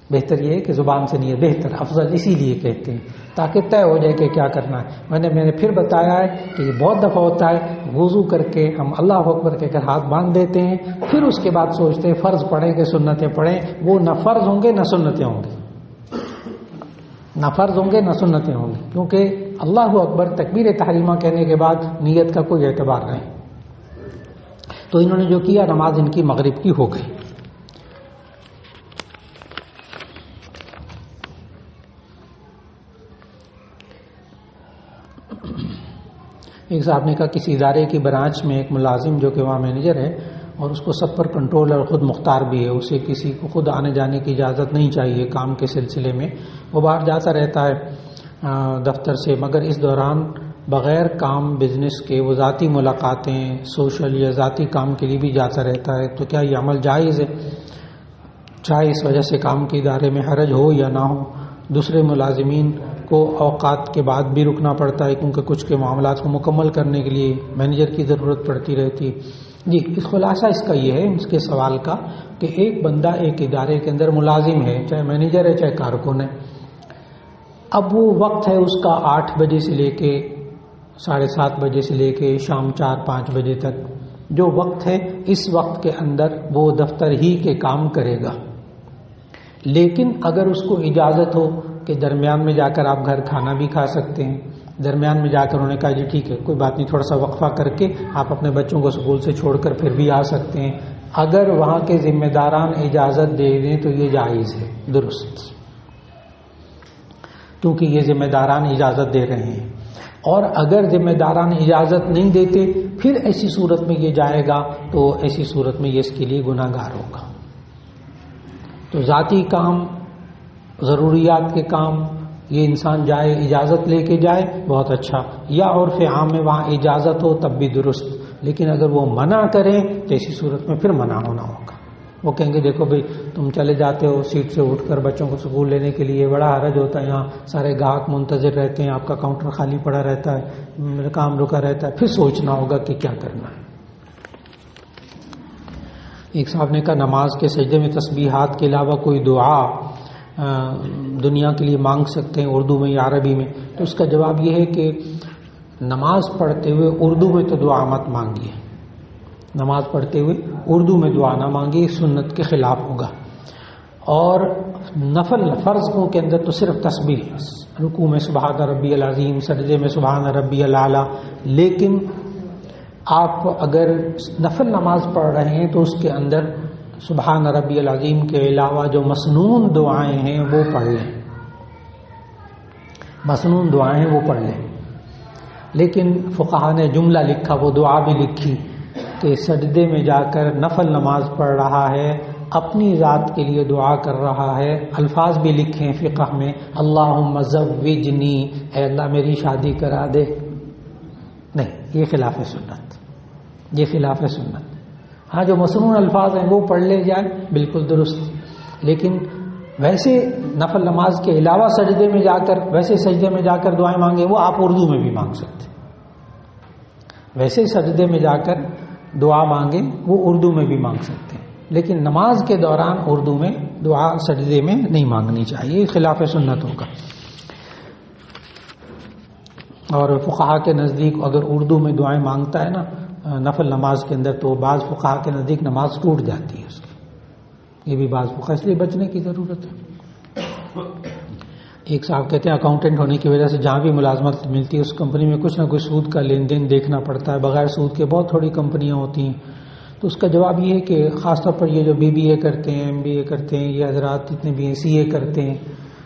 بہتر یہ ہے کہ زبان سے نیت، بہتر افضل اسی لیے کہتے ہیں تاکہ طے ہو جائے کہ کیا کرنا ہے۔ میں نے پھر بتایا ہے کہ یہ بہت دفعہ ہوتا ہے، وضو کر کے ہم اللہ اکبر کہہ کر ہاتھ باندھ دیتے ہیں، پھر اس کے بعد سوچتے ہیں فرض پڑھیں کہ سنتیں پڑھیں، وہ نہ فرض ہوں گے نہ سنتیں ہوں گے، نہ فرض ہوں گے نہ سنتیں ہوں گی، کیونکہ اللہ اکبر تکبیر تحریمہ کہنے کے بعد نیت کا کوئی اعتبار نہیں۔ تو انہوں نے جو کیا، نماز ان کی مغرب کی ہو گئی۔ ایک صاحب نے کہا کسی ادارے کی برانچ میں ایک ملازم جو کہ وہاں مینیجر ہے اور اس کو سب پر کنٹرول اور خود مختار بھی ہے، اسے کسی کو خود آنے جانے کی اجازت نہیں چاہیے کام کے سلسلے میں، وہ باہر جاتا رہتا ہے دفتر سے، مگر اس دوران بغیر کام بزنس کے وہ ذاتی ملاقاتیں سوشل یا ذاتی کام کے لیے بھی جاتا رہتا ہے، تو کیا یہ عمل جائز ہے؟ چاہے اس وجہ سے کام کے ادارے میں حرج ہو یا نہ ہو۔ دوسرے ملازمین کو اوقات کے بعد بھی رکنا پڑتا ہے کیونکہ کچھ کے معاملات کو مکمل کرنے کے لیے مینیجر کی ضرورت پڑتی رہتی ہے۔ جی، خلاصہ اس کا یہ ہے اس کے سوال کا کہ ایک بندہ ایک ادارے کے اندر ملازم ہے، چاہے مینیجر ہے چاہے کارکن ہے، اب وہ وقت ہے اس کا 8 بجے سے لے کے 7:30 بجے سے لے کے شام 4-5 بجے تک، جو وقت ہے اس وقت کے اندر وہ دفتر ہی کے کام کرے گا، لیکن اگر اس کو اجازت ہو کہ درمیان میں جا کر آپ گھر کھانا بھی کھا سکتے ہیں، درمیان میں جا کر انہوں نے کہا جی ٹھیک ہے کوئی بات نہیں، تھوڑا سا وقفہ کر کے آپ اپنے بچوں کو اسکول سے چھوڑ کر پھر بھی آ سکتے ہیں، اگر وہاں کے ذمہ داران اجازت دے دیں تو یہ جائز ہے، درست، کیونکہ یہ ذمہ داران اجازت دے رہے ہیں۔ اور اگر ذمہ داران اجازت نہیں دیتے پھر ایسی صورت میں یہ جائے گا تو ایسی صورت میں یہ اس کے لیے گناہ گار ہوگا۔ تو ذاتی کام، ضروریات کے کام، یہ انسان جائے اجازت لے کے جائے بہت اچھا، یا عرف عام میں وہاں اجازت ہو تب بھی درست، لیکن اگر وہ منع کریں تو ایسی صورت میں پھر منع ہونا ہوگا۔ وہ کہیں گے دیکھو بھائی تم چلے جاتے ہو سیٹ سے اٹھ کر بچوں کو اسکول لینے کے لیے، بڑا حرج ہوتا ہے، یہاں سارے گاہک منتظر رہتے ہیں، آپ کا کاؤنٹر خالی پڑا رہتا ہے، کام رکا رہتا ہے، پھر سوچنا ہوگا کہ کیا کرنا ہے۔ ایک صاحب نے کہا نماز کے سجدے میں تسبیحات کے علاوہ کوئی دعا دنیا کے لیے مانگ سکتے ہیں اردو میں یا عربی میں؟ تو اس کا جواب یہ ہے کہ نماز پڑھتے ہوئے اردو میں تو دعا مت مانگیے، نماز پڑھتے ہوئے اردو میں دعا نہ مانگیے، سنت کے خلاف ہوگا۔ اور نفل فرضوں کے اندر تو صرف تسبیح، رکوع میں سبحان ربی العظیم، سجدے میں سبحان ربی الاعلیٰ، لیکن آپ اگر نفل نماز پڑھ رہے ہیں تو اس کے اندر سبحان ربی العظیم کے علاوہ جو مسنون دعائیں ہیں وہ پڑھ لیں، مسنون دعائیں ہیں وہ پڑھ لیں۔ لیکن فقہا نے جملہ لکھا، وہ دعا بھی لکھی کہ سجدے میں جا کر نفل نماز پڑھ رہا ہے، اپنی ذات کے لیے دعا کر رہا ہے، الفاظ بھی لکھے ہیں فقہ میں، اللہم زوجنی، اے اللہ میری شادی کرا دے، نہیں، یہ خلاف سنت، یہ خلاف سنت۔ ہاں جو مسنون الفاظ ہیں وہ پڑھ لے جائیں بالکل درست، لیکن ویسے نفل نماز کے علاوہ سجدے میں جا کر، ویسے سجدے میں جا کر دعائیں مانگیں وہ آپ اردو میں بھی مانگ سکتے، ویسے سجدے میں جا کر دعا مانگیں وہ اردو میں بھی مانگ سکتے ہیں، لیکن نماز کے دوران اردو میں دعا سجدے میں نہیں مانگنی چاہیے، خلاف سنت ہوگا۔ اور فقہا کے نزدیک اگر اردو میں دعائیں مانگتا ہے نا نفل نماز کے اندر تو بعض فقہا کے نزدیک نماز ٹوٹ جاتی ہے اس کی، یہ بھی بعض فقہا، اس لیے بچنے کی ضرورت ہے۔ ایک صاحب کہتے ہیں اکاؤنٹنٹ ہونے کی وجہ سے جہاں بھی ملازمت ملتی ہے اس کمپنی میں کچھ نہ کچھ سود کا لین دین دیکھنا پڑتا ہے، بغیر سود کے بہت تھوڑی کمپنیاں ہوتی ہیں، تو اس کا جواب یہ ہے کہ خاص طور پر یہ جو BBA کرتے ہیں، MBA کرتے ہیں، یہ حضرات جتنے بھی CA کرتے ہیں،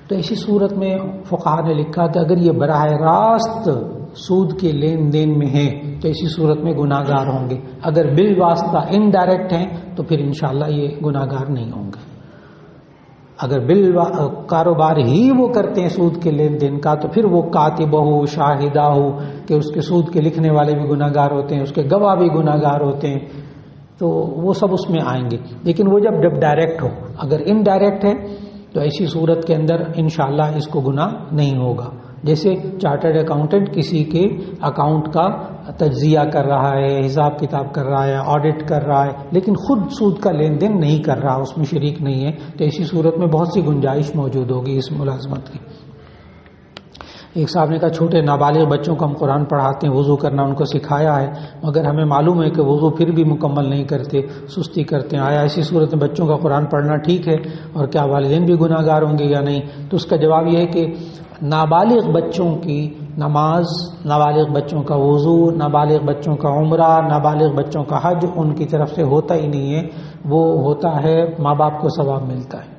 تو ایسی صورت میں فقہا نے لکھا کہ اگر یہ براہ راست سود کے لین دین میں ہیں تو ایسی صورت میں گناہ گار ہوں گے، اگر بالواسطہ انڈائریکٹ ہیں تو پھر انشاءاللہ یہ گناہ گار نہیں ہوں گے۔ اگر کاروبار ہی وہ کرتے ہیں سود کے لین دین کا تو پھر وہ کاتب ہو، شاہدہ ہو، کہ اس کے سود کے لکھنے والے بھی گناہ گار ہوتے ہیں، اس کے گواہ بھی گناہ گار ہوتے ہیں، تو وہ سب اس میں آئیں گے، لیکن وہ جب ڈائریکٹ ہو، اگر انڈائریکٹ ہے تو ایسی صورت کے اندر انشاءاللہ اس کو گناہ نہیں ہوگا۔ جیسے چارٹرڈ اکاؤنٹنٹ کسی کے اکاؤنٹ کا تجزیہ کر رہا ہے، حساب کتاب کر رہا ہے، آڈٹ کر رہا ہے، لیکن خود سود کا لین دین نہیں کر رہا، اس میں شریک نہیں ہے، تو ایسی صورت میں بہت سی گنجائش موجود ہوگی اس ملازمت کی۔ ایک صاحب نے کہا چھوٹے نابالغ بچوں کو ہم قرآن پڑھاتے ہیں، وضو کرنا ان کو سکھایا ہے، مگر ہمیں معلوم ہے کہ وضو پھر بھی مکمل نہیں کرتے، سستی کرتے ہیں، آیا ایسی صورت میں بچوں کا قرآن پڑھنا ٹھیک ہے اور کیا والدین بھی گناہ گار ہوں گے یا نہیں؟ تو اس کا جواب یہ ہے کہ نابالغ بچوں کی نماز، نابالغ بچوں کا وضو، نابالغ بچوں کا عمرہ، نابالغ بچوں کا حج ان کی طرف سے ہوتا ہی نہیں ہے، وہ ہوتا ہے ماں باپ کو ثواب ملتا ہے۔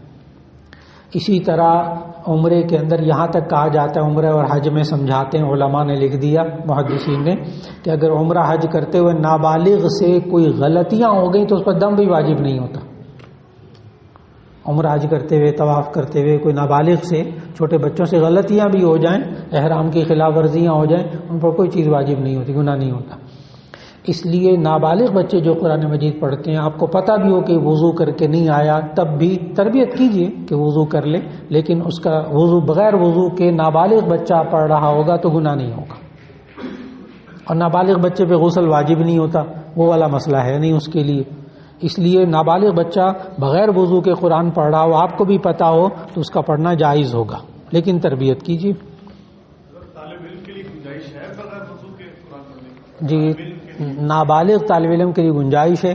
اسی طرح عمرے کے اندر یہاں تک کہا جاتا ہے، عمرہ اور حج میں سمجھاتے ہیں، علماء نے لکھ دیا محدثین نے کہ اگر عمرہ حج کرتے ہوئے نابالغ سے کوئی غلطیاں ہو گئیں تو اس پر دم بھی واجب نہیں ہوتا۔ عمرہ حج کرتے ہوئے، طواف کرتے ہوئے کوئی نابالغ سے، چھوٹے بچوں سے غلطیاں بھی ہو جائیں، احرام کی خلاف ورزیاں ہو جائیں، ان پر کوئی چیز واجب نہیں ہوتی، گناہ نہیں ہوتا۔ اس لیے نابالغ بچے جو قرآن مجید پڑھتے ہیں، آپ کو پتہ بھی ہو کہ وضو کر کے نہیں آیا، تب بھی تربیت کیجئے کہ وضو کر لے، لیکن اس کا وضو بغیر وضو کے نابالغ بچہ پڑھ رہا ہوگا تو گناہ نہیں ہوگا۔ اور نابالغ بچے پہ غسل واجب نہیں ہوتا، وہ والا مسئلہ ہے نہیں اس کے لیے۔ اس لیے نابالغ بچہ بغیر وضو کے قرآن پڑھ رہا ہو، آپ کو بھی پتہ ہو، تو اس کا پڑھنا جائز ہوگا، لیکن تربیت کیجیے۔ طالب علم کے لیے گنجائش ہے بغیر وضو کے قرآن پڑھنے کی؟ جی، نابالغ طالب علم کے لیے گنجائش ہے،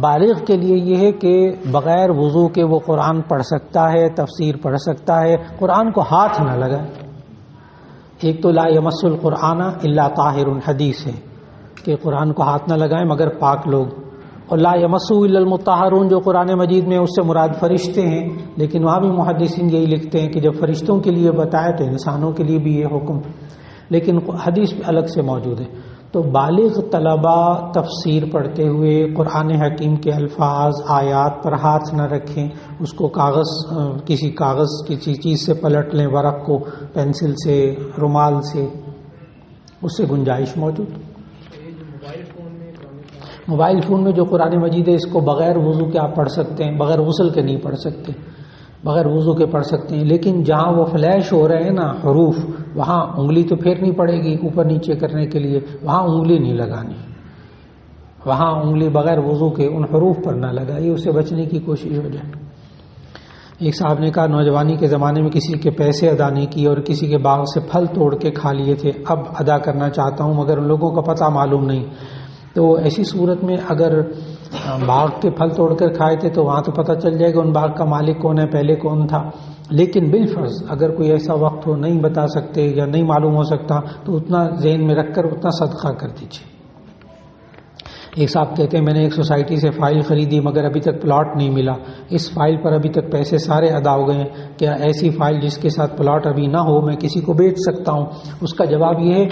بالغ کے لیے یہ ہے کہ بغیر وضو کے وہ قرآن پڑھ سکتا ہے، تفسیر پڑھ سکتا ہے، قرآن کو ہاتھ نہ لگائے۔ ایک تو لا یمس القرآن الا طاہر، حدیث ہے کہ قرآن کو ہاتھ نہ لگائیں مگر پاک لوگ، اور لا یمسو الا المطہرون جو قرآن مجید میں اس سے مراد فرشتے ہیں، لیکن وہاں بھی محدثین یہی لکھتے ہیں کہ جب فرشتوں کے لیے بتائے تو انسانوں کے لیے بھی یہ حکم، لیکن حدیث الگ سے موجود ہے۔ تو بالغ طلبہ تفسیر پڑھتے ہوئے قرآن حکیم کے الفاظ، آیات پر ہاتھ نہ رکھیں، اس کو کسی کاغذ کسی چیز سے پلٹ لیں، ورق کو پینسل سے، رومال سے، اس سے گنجائش موجود۔ موبائل فون میں جو قرآن مجید ہے اس کو بغیر وضو کے آپ پڑھ سکتے ہیں، بغیر غسل کے نہیں پڑھ سکتے، بغیر وضو کے پڑھ سکتے ہیں، لیکن جہاں وہ فلیش ہو رہے ہیں نا حروف، وہاں انگلی تو پھیرنی پڑے گی اوپر نیچے کرنے کے لیے، وہاں انگلی نہیں لگانی، وہاں انگلی بغیر وضو کے ان حروف پر نہ لگائیے، اس سے بچنے کی کوشش ہو جائے۔ ایک صاحب نے کہا نوجوانی کے زمانے میں کسی کے پیسے ادا نہیں کیے اور کسی کے باغ سے پھل توڑ کے کھا لیے تھے، اب ادا کرنا چاہتا ہوں مگر ان لوگوں کا پتہ معلوم نہیں، تو ایسی صورت میں اگر باغ کے پھل توڑ کر کھائے تھے تو وہاں تو پتہ چل جائے گا ان باغ کا مالک کون ہے، پہلے کون تھا، لیکن بالفرض اگر کوئی ایسا وقت ہو نہیں بتا سکتے یا نہیں معلوم ہو سکتا تو اتنا ذہن میں رکھ کر اتنا صدقہ کر دیجیے۔ ایک صاحب کہتے ہیں میں نے ایک سوسائٹی سے فائل خریدی مگر ابھی تک پلاٹ نہیں ملا، اس فائل پر ابھی تک پیسے سارے ادا ہو گئے ہیں، کیا ایسی فائل جس کے ساتھ پلاٹ ابھی نہ ہو میں کسی کو بیچ سکتا ہوں؟ اس کا جواب یہ ہے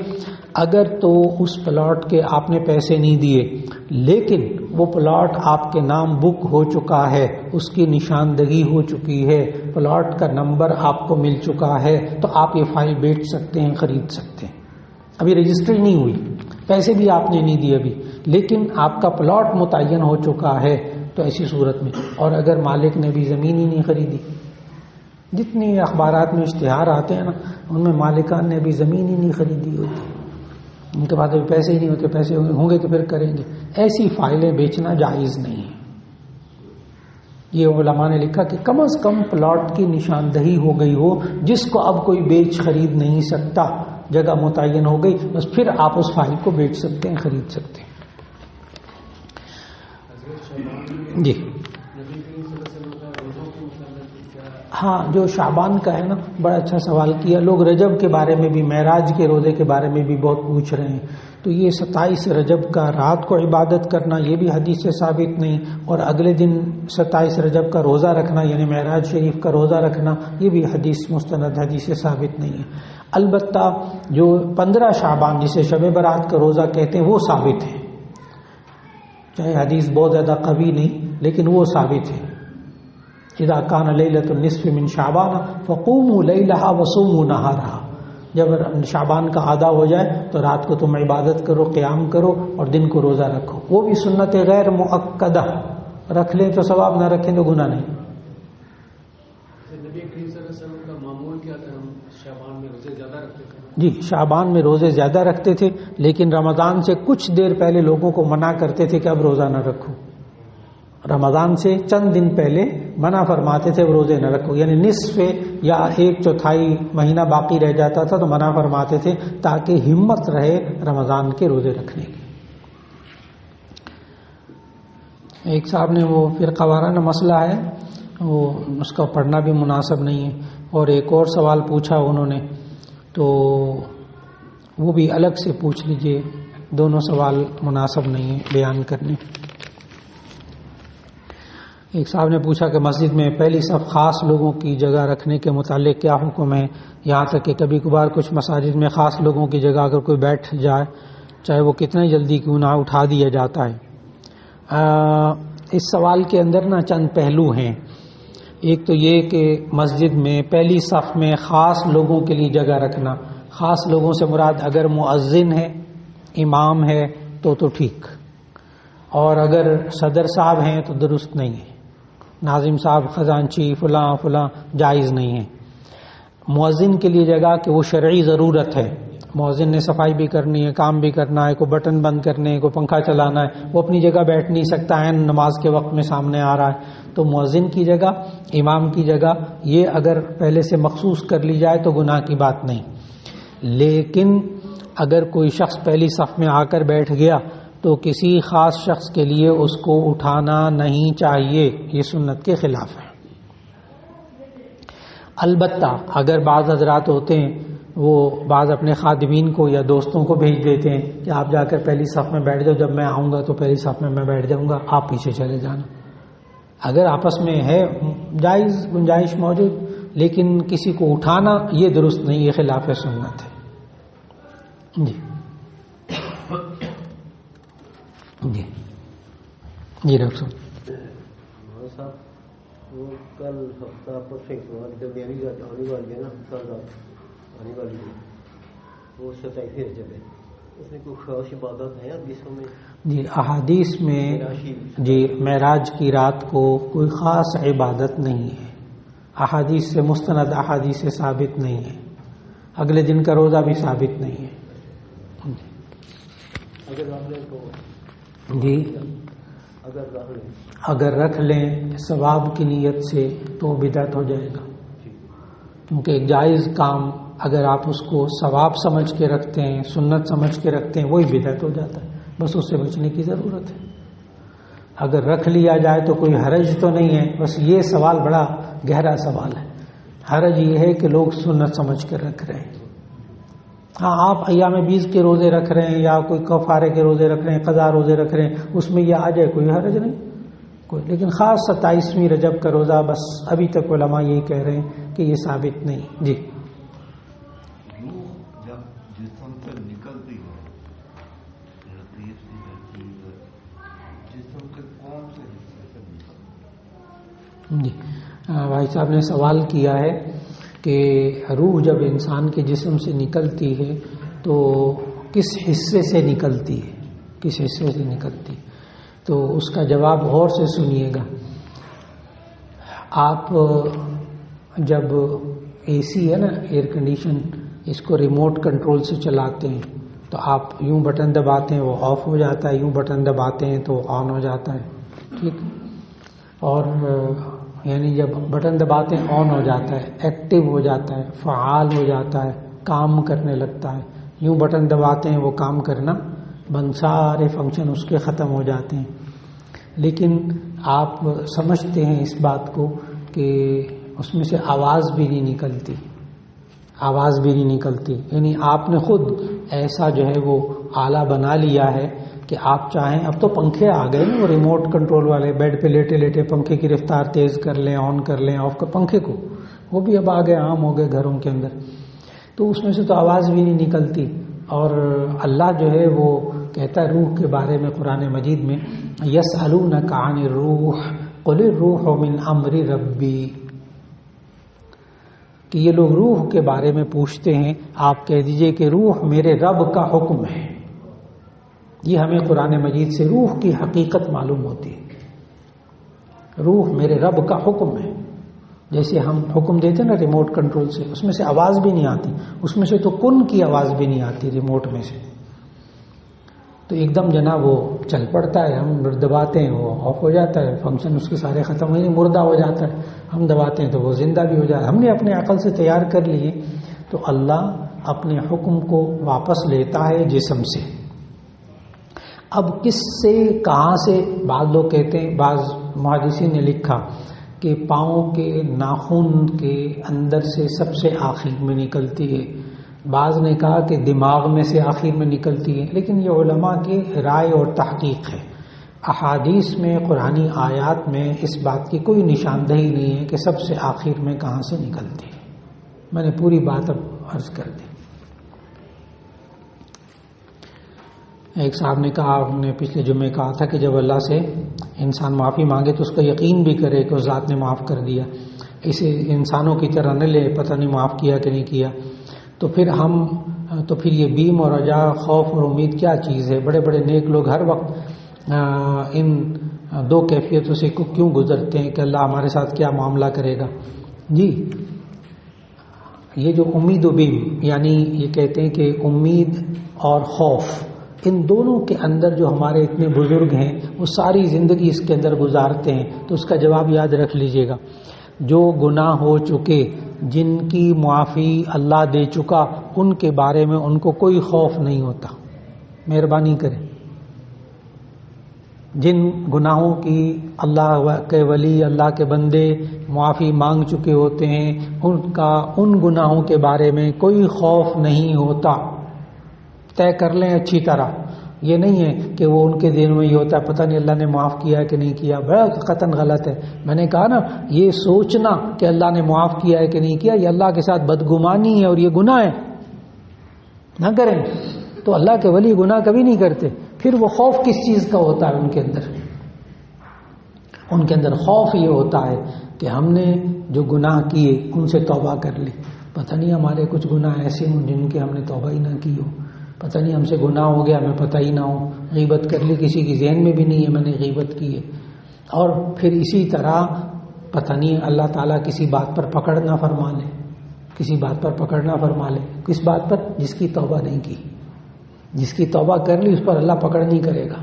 اگر تو اس پلاٹ کے آپ نے پیسے نہیں دیے لیکن وہ پلاٹ آپ کے نام بک ہو چکا ہے، اس کی نشاندہی ہو چکی ہے، پلاٹ کا نمبر آپ کو مل چکا ہے، تو آپ یہ فائل بیچ سکتے ہیں، خرید سکتے ہیں۔ ابھی رجسٹری نہیں ہوئی، پیسے بھی آپ نے نہیں دیے ابھی، لیکن آپ کا پلاٹ متعین ہو چکا ہے، تو ایسی صورت میں، اور اگر مالک نے بھی زمین ہی نہیں خریدی، جتنے اخبارات میں اشتہار آتے ہیں نا ان میں مالکان نے بھی زمین ہی نہیں خریدی ہوتی، ان کے پاس ابھی پیسے ہی نہیں ہوتے، پیسے ہوں گے تو پھر کریں گے، ایسی فائلیں بیچنا جائز نہیں ہے۔ یہ علماء نے لکھا کہ کم از کم پلاٹ کی نشاندہی ہو گئی ہو جس کو اب کوئی بیچ خرید نہیں سکتا، جگہ متعین ہو گئی، بس پھر آپ اس فائل کو بیچ سکتے ہیں، خرید سکتے ہیں۔ جی ہاں، جو شعبان کا ہے نا، بڑا اچھا سوال کیا، لوگ رجب کے بارے میں بھی، معراج کے روزے کے بارے میں بھی بہت پوچھ رہے ہیں، تو یہ 27 رجب کا رات کو عبادت کرنا یہ بھی حدیث سے ثابت نہیں، اور اگلے دن 27 رجب کا روزہ رکھنا یعنی معراج شریف کا روزہ رکھنا یہ بھی حدیث مستند حدیث سے ثابت نہیں ہے۔ البتہ جو 15 شعبان جسے شب برات کا روزہ کہتے ہیں وہ ثابت ہے، چاہے حدیث بہت زیادہ قوی نہیں لیکن وہ ثابت ہے۔ اذا کان لیلۃ النصف من شعبان فقوموا لیلھا وصوموا نہارھا، جب شعبان کا آدھا ہو جائے تو رات کو تم عبادت کرو، قیام کرو، اور دن کو روزہ رکھو، وہ بھی سنت غیر مؤکدہ، رکھ لیں تو ثواب، نہ رکھیں تو گناہ نہیں۔ نبی کریم صلی اللہ علیہ وسلم کا معمول کیا تھا شعبان میں روزے زیادہ رکھتے تھے؟ جی شعبان میں روزے زیادہ رکھتے تھے، لیکن رمضان سے کچھ دیر پہلے لوگوں کو منع کرتے تھے کہ اب روزہ نہ رکھو. رمضان سے چند دن پہلے منع فرماتے تھے روزے نہ رکھو، یعنی نصف یا 1/4 مہینہ باقی رہ جاتا تھا تو منع فرماتے تھے تاکہ ہمت رہے رمضان کے روزے رکھنے کی. ایک صاحب نے وہ فرقہ وارانہ مسئلہ ہے وہ اس کا پڑھنا بھی مناسب نہیں ہے، اور ایک اور سوال پوچھا انہوں نے تو وہ بھی الگ سے پوچھ لیجئے، دونوں سوال مناسب نہیں ہیں بیان کرنے. ایک صاحب نے پوچھا کہ مسجد میں پہلی صف خاص لوگوں کی جگہ رکھنے کے متعلق کیا حکم ہے، یہاں تک کہ کبھی کبھار کچھ مساجد میں خاص لوگوں کی جگہ اگر کوئی بیٹھ جائے چاہے وہ کتنی جلدی کیوں نہ اٹھا دیا جاتا ہے. اس سوال کے اندر نا چند پہلو ہیں. ایک تو یہ کہ مسجد میں پہلی صف میں خاص لوگوں کے لیے جگہ رکھنا، خاص لوگوں سے مراد اگر مؤذن ہے، امام ہے تو ٹھیک، اور اگر صدر صاحب ہیں تو درست نہیں ہے، ناظم صاحب، خزانچی، فلاں فلاں جائز نہیں ہے. مؤذن کے لیے جگہ کہ وہ شرعی ضرورت ہے، مؤذن نے صفائی بھی کرنی ہے، کام بھی کرنا ہے، کوئی بٹن بند کرنے ہے، کوئی پنکھا چلانا ہے، وہ اپنی جگہ بیٹھ نہیں سکتا ہے، نماز کے وقت میں سامنے آ رہا ہے. تو مؤذن کی جگہ، امام کی جگہ یہ اگر پہلے سے مخصوص کر لی جائے تو گناہ کی بات نہیں. لیکن اگر کوئی شخص پہلی صف میں آ کر بیٹھ گیا تو کسی خاص شخص کے لیے اس کو اٹھانا نہیں چاہیے، یہ سنت کے خلاف ہے. البتہ اگر بعض حضرات ہوتے ہیں وہ بعض اپنے خادمین کو یا دوستوں کو بھیج دیتے ہیں کہ آپ جا کر پہلی صف میں بیٹھ جاؤ، جب میں آؤں گا تو پہلی صف میں بیٹھ جاؤں گا، آپ پیچھے چلے جانا. اگر آپس میں ہے جائز گنجائش موجود، لیکن کسی کو اٹھانا یہ درست نہیں، یہ خلاف سنت ہے. جی جی جی ڈاکٹر صاحب، وہ کل ہفتہ پرسوں جب آنے والی ہے نا، آنے والی ہے وہ 27 رجب ہے، اس میں کوئی خاص عبادت ہے حدیثوں میں؟ جی احادیث میں جی معراج کی رات کو کوئی خاص عبادت نہیں ہے، احادیث سے مستند احادیث سے ثابت نہیں ہے، اگلے دن کا روزہ بھی ثابت نہیں ہے. جی اگر رکھ لیں ثواب کی نیت سے تو بدعت ہو جائے گا، کیونکہ ایک جائز کام اگر آپ اس کو ثواب سمجھ کے رکھتے ہیں، سنت سمجھ کے رکھتے ہیں، وہی بدعت ہو جاتا ہے. بس اس سے بچنے کی ضرورت ہے. اگر رکھ لیا جائے تو کوئی حرج تو نہیں ہے، بس یہ سوال بڑا گہرا سوال ہے. حرج یہ ہے کہ لوگ سنت سمجھ کر رکھ رہے ہیں. ہاں آپ ایام 20 کے روزے رکھ رہے ہیں یا کوئی کفارے کے روزے رکھ رہے ہیں، قضا روزے رکھ رہے ہیں، اس میں یہ آ جائے کوئی حرج نہیں کوئی. لیکن خاص 27ویں رجب کا روزہ بس ابھی تک علماء یہی کہہ رہے ہیں کہ یہ ثابت نہیں. جی جب جسم سے نکلتی ہے جسم کے کون سے حصے سے نکلتی؟ جی بھائی صاحب نے سوال کیا ہے کہ روح جب انسان کے جسم سے نکلتی ہے تو کس حصے سے نکلتی ہے، کس حصے سے نکلتی ہے؟ تو اس کا جواب غور سے سنیے گا. آپ جب اے سی ہے نا، ایئر کنڈیشن، اس کو ریموٹ کنٹرول سے چلاتے ہیں تو آپ یوں بٹن دباتے ہیں وہ آف ہو جاتا ہے، یوں بٹن دباتے ہیں تو آن ہو جاتا ہے. ٹھیک، اور یعنی جب بٹن دباتے ہیں آن ہو جاتا ہے، ایکٹیو ہو جاتا ہے، فعال ہو جاتا ہے، کام کرنے لگتا ہے. یوں بٹن دباتے ہیں وہ کام کرنا بند، سارے فنکشن اس کے ختم ہو جاتے ہیں. لیکن آپ سمجھتے ہیں اس بات کو کہ اس میں سے آواز بھی نہیں نکلتی، آواز بھی نہیں نکلتی. یعنی آپ نے خود ایسا جو ہے وہ آلہ بنا لیا ہے کہ آپ چاہیں، اب تو پنکھے آ گئے نا وہ ریموٹ کنٹرول والے، بیڈ پہ لیٹے لیٹے پنکھے کی رفتار تیز کر لیں، آن کر لیں، آف کر، پنکھے کو وہ بھی اب آ گئے، عام ہو گئے گھروں کے اندر. تو اس میں سے تو آواز بھی نہیں نکلتی. اور اللہ جو ہے وہ کہتا ہے روح کے بارے میں قرآن مجید میں، یسألونک عن الروح قل الروح من امر ربی، کہ یہ لوگ روح کے بارے میں پوچھتے ہیں، آپ کہہ دیجئے کہ روح میرے رب کا حکم ہے. یہ ہمیں قرآن مجید سے روح کی حقیقت معلوم ہوتی ہے. روح میرے رب کا حکم ہے. جیسے ہم حکم دیتے نا ریموٹ کنٹرول سے، اس میں سے آواز بھی نہیں آتی، اس میں سے تو کن کی آواز بھی نہیں آتی ریموٹ میں سے، تو ایک دم جناب وہ چل پڑتا ہے، ہم دباتے ہیں وہ آف ہو جاتا ہے، فنکشن اس کے سارے ختم ہو، مردہ ہو جاتا ہے، ہم دباتے ہیں تو وہ زندہ بھی ہو جاتا ہے. ہم نے اپنے عقل سے تیار کر لیے، تو اللہ اپنے حکم کو واپس لیتا ہے جسم سے. اب کس سے کہاں سے؟ بعض لوگ کہتے ہیں، بعض محدثین نے لکھا کہ پاؤں کے ناخن کے اندر سے سب سے آخر میں نکلتی ہے، بعض نے کہا کہ دماغ میں سے آخر میں نکلتی ہے، لیکن یہ علماء کی رائے اور تحقیق ہے. احادیث میں، قرآنی آیات میں اس بات کی کوئی نشاندہی نہیں ہے کہ سب سے آخر میں کہاں سے نکلتی ہے. میں نے پوری بات اب عرض کر دی. ایک صاحب نے کہا، آپ نے پچھلے جمعے کہا تھا کہ جب اللہ سے انسان معافی مانگے تو اس کا یقین بھی کرے کہ اس ذات نے معاف کر دیا، اسے انسانوں کی طرح نہ لے پتہ نہیں معاف کیا کہ نہیں کیا. تو پھر یہ بیم اور رجا، خوف اور امید کیا چیز ہے؟ بڑے بڑے نیک لوگ ہر وقت ان دو کیفیتوں سے کیوں گزرتے ہیں کہ اللہ ہمارے ساتھ کیا معاملہ کرے گا؟ جی، یہ جو امید و بیم، یعنی یہ کہتے ہیں کہ امید اور خوف، ان دونوں کے اندر جو ہمارے اتنے بزرگ ہیں وہ ساری زندگی اس کے اندر گزارتے ہیں. تو اس کا جواب یاد رکھ لیجئے گا. جو گناہ ہو چکے، جن کی معافی اللہ دے چکا، ان کے بارے میں ان کو کوئی خوف نہیں ہوتا. مہربانی کریں. جن گناہوں کی اللہ کے ولی، اللہ کے بندے معافی مانگ چکے ہوتے ہیں، ان گناہوں کے بارے میں کوئی خوف نہیں ہوتا. طے کر لیں اچھی طرح. یہ نہیں ہے کہ وہ ان کے دل میں یہ ہوتا ہے پتہ نہیں اللہ نے معاف کیا ہے کہ نہیں کیا. بڑا قطعاً غلط ہے. میں نے کہا نا، یہ سوچنا کہ اللہ نے معاف کیا ہے کہ نہیں کیا، یہ اللہ کے ساتھ بدگمانی ہے اور یہ گناہ ہے. نہ کریں تو اللہ کے ولی گناہ کبھی نہیں کرتے. پھر وہ خوف کس چیز کا ہوتا ہے ان کے اندر؟ ان کے اندر خوف یہ ہوتا ہے کہ ہم نے جو گناہ کیے ان سے توبہ کر لی. پتہ نہیں ہمارے کچھ گناہ ایسے ہوں جن کے ہم نے توبہ ہی نہ کی ہو. پتہ نہیں ہم سے گناہ ہو گیا، ہمیں پتہ ہی نہ ہو. غیبت کر لی، کسی کی ذہن میں بھی نہیں ہے میں نے غیبت کی ہے. اور پھر اسی طرح پتہ نہیں اللہ تعالیٰ کسی بات پر پکڑ نہ فرما لے، کسی بات پر پکڑ نہ فرما لے. کس بات پر؟ جس کی توبہ نہیں کی. جس کی توبہ کر لی اس پر اللہ پکڑ نہیں کرے گا،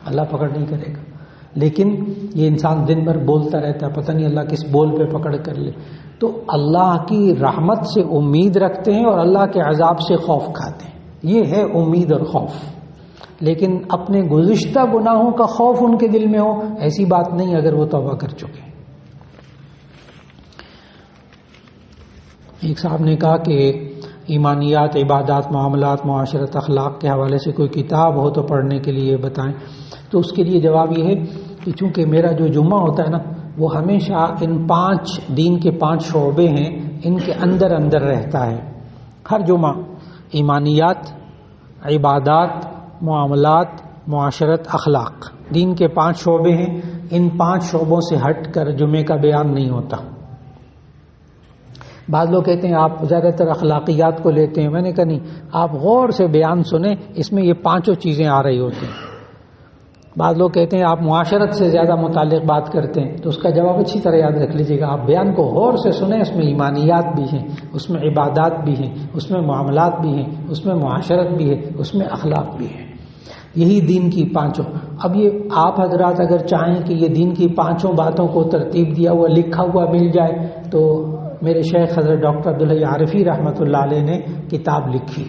اللہ پکڑ نہیں کرے گا. لیکن یہ انسان دن بھر بولتا رہتا ہے، پتہ نہیں اللہ کس بول پہ پکڑ کر لے. تو اللہ کی رحمت سے امید رکھتے ہیں اور اللہ کے عذاب سے خوف کھاتے ہیں. یہ ہے امید اور خوف. لیکن اپنے گزشتہ گناہوں کا خوف ان کے دل میں ہو، ایسی بات نہیں اگر وہ توبہ کر چکے. ایک صاحب نے کہا کہ ایمانیات، عبادات، معاملات، معاشرت، اخلاق کے حوالے سے کوئی کتاب ہو تو پڑھنے کے لیے بتائیں. تو اس کے لیے جواب یہ ہے کہ چونکہ میرا جو جمعہ ہوتا ہے نا، وہ ہمیشہ ان 5 دین کے 5 شعبے ہیں، ان کے اندر اندر رہتا ہے. ہر جمعہ ایمانیات، عبادات، معاملات، معاشرت، اخلاق، دین کے 5 شعبے ہیں. ان 5 شعبوں سے ہٹ کر جمعے کا بیان نہیں ہوتا. بعض لوگ کہتے ہیں آپ زیادہ تر اخلاقیات کو لیتے ہیں. میں نے کہا نہیں، آپ غور سے بیان سنیں، اس میں یہ 5 چیزیں آ رہی ہوتی ہیں. بعض لوگ کہتے ہیں آپ معاشرت سے زیادہ متعلق بات کرتے ہیں، تو اس کا جواب اچھی طرح یاد رکھ لیجیے گا. آپ بیان کو غور سے سنیں، اس میں ایمانیات بھی ہیں، اس میں عبادات بھی ہیں، اس میں معاملات بھی ہیں، اس میں معاشرت بھی ہے، اس میں اخلاق بھی ہے. یہی دین کی 5. اب یہ آپ حضرات اگر چاہیں کہ یہ دین کی 5 باتوں کو ترتیب دیا ہوا لکھا ہوا مل جائے، تو میرے شیخ حضرت ڈاکٹر عبدالحی عارفی رحمۃ اللہ علیہ نے کتاب لکھی،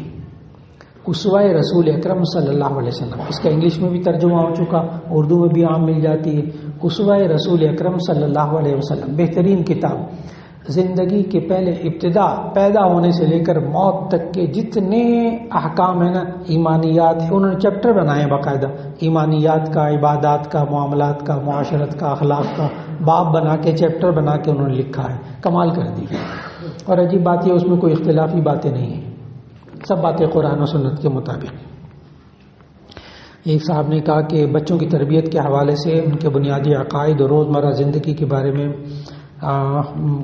اسوہ رسول اکرم صلی اللہ علیہ وسلم. اس کا انگلش میں بھی ترجمہ ہو چکا، اردو میں بھی عام مل جاتی ہے. اسوہ رسول اکرم صلی اللہ علیہ وسلم، بہترین کتاب. زندگی کے پہلے ابتدا، پیدا ہونے سے لے کر موت تک کے جتنے احکام ہیں نا، ایمانیات، انہوں نے چیپٹر بنائے باقاعدہ، ایمانیات کا، عبادات کا، معاملات کا، معاشرت کا، اخلاق کا، باب بنا کے، چیپٹر بنا کے انہوں نے لکھا ہے. کمال کر دی. اور عجیب بات یہ اس میں کوئی اختلافی باتیں نہیں ہیں، سب باتیں قرآن و سنت کے مطابق. ایک صاحب نے کہا کہ بچوں کی تربیت کے حوالے سے ان کے بنیادی عقائد اور روزمرہ زندگی کے بارے میں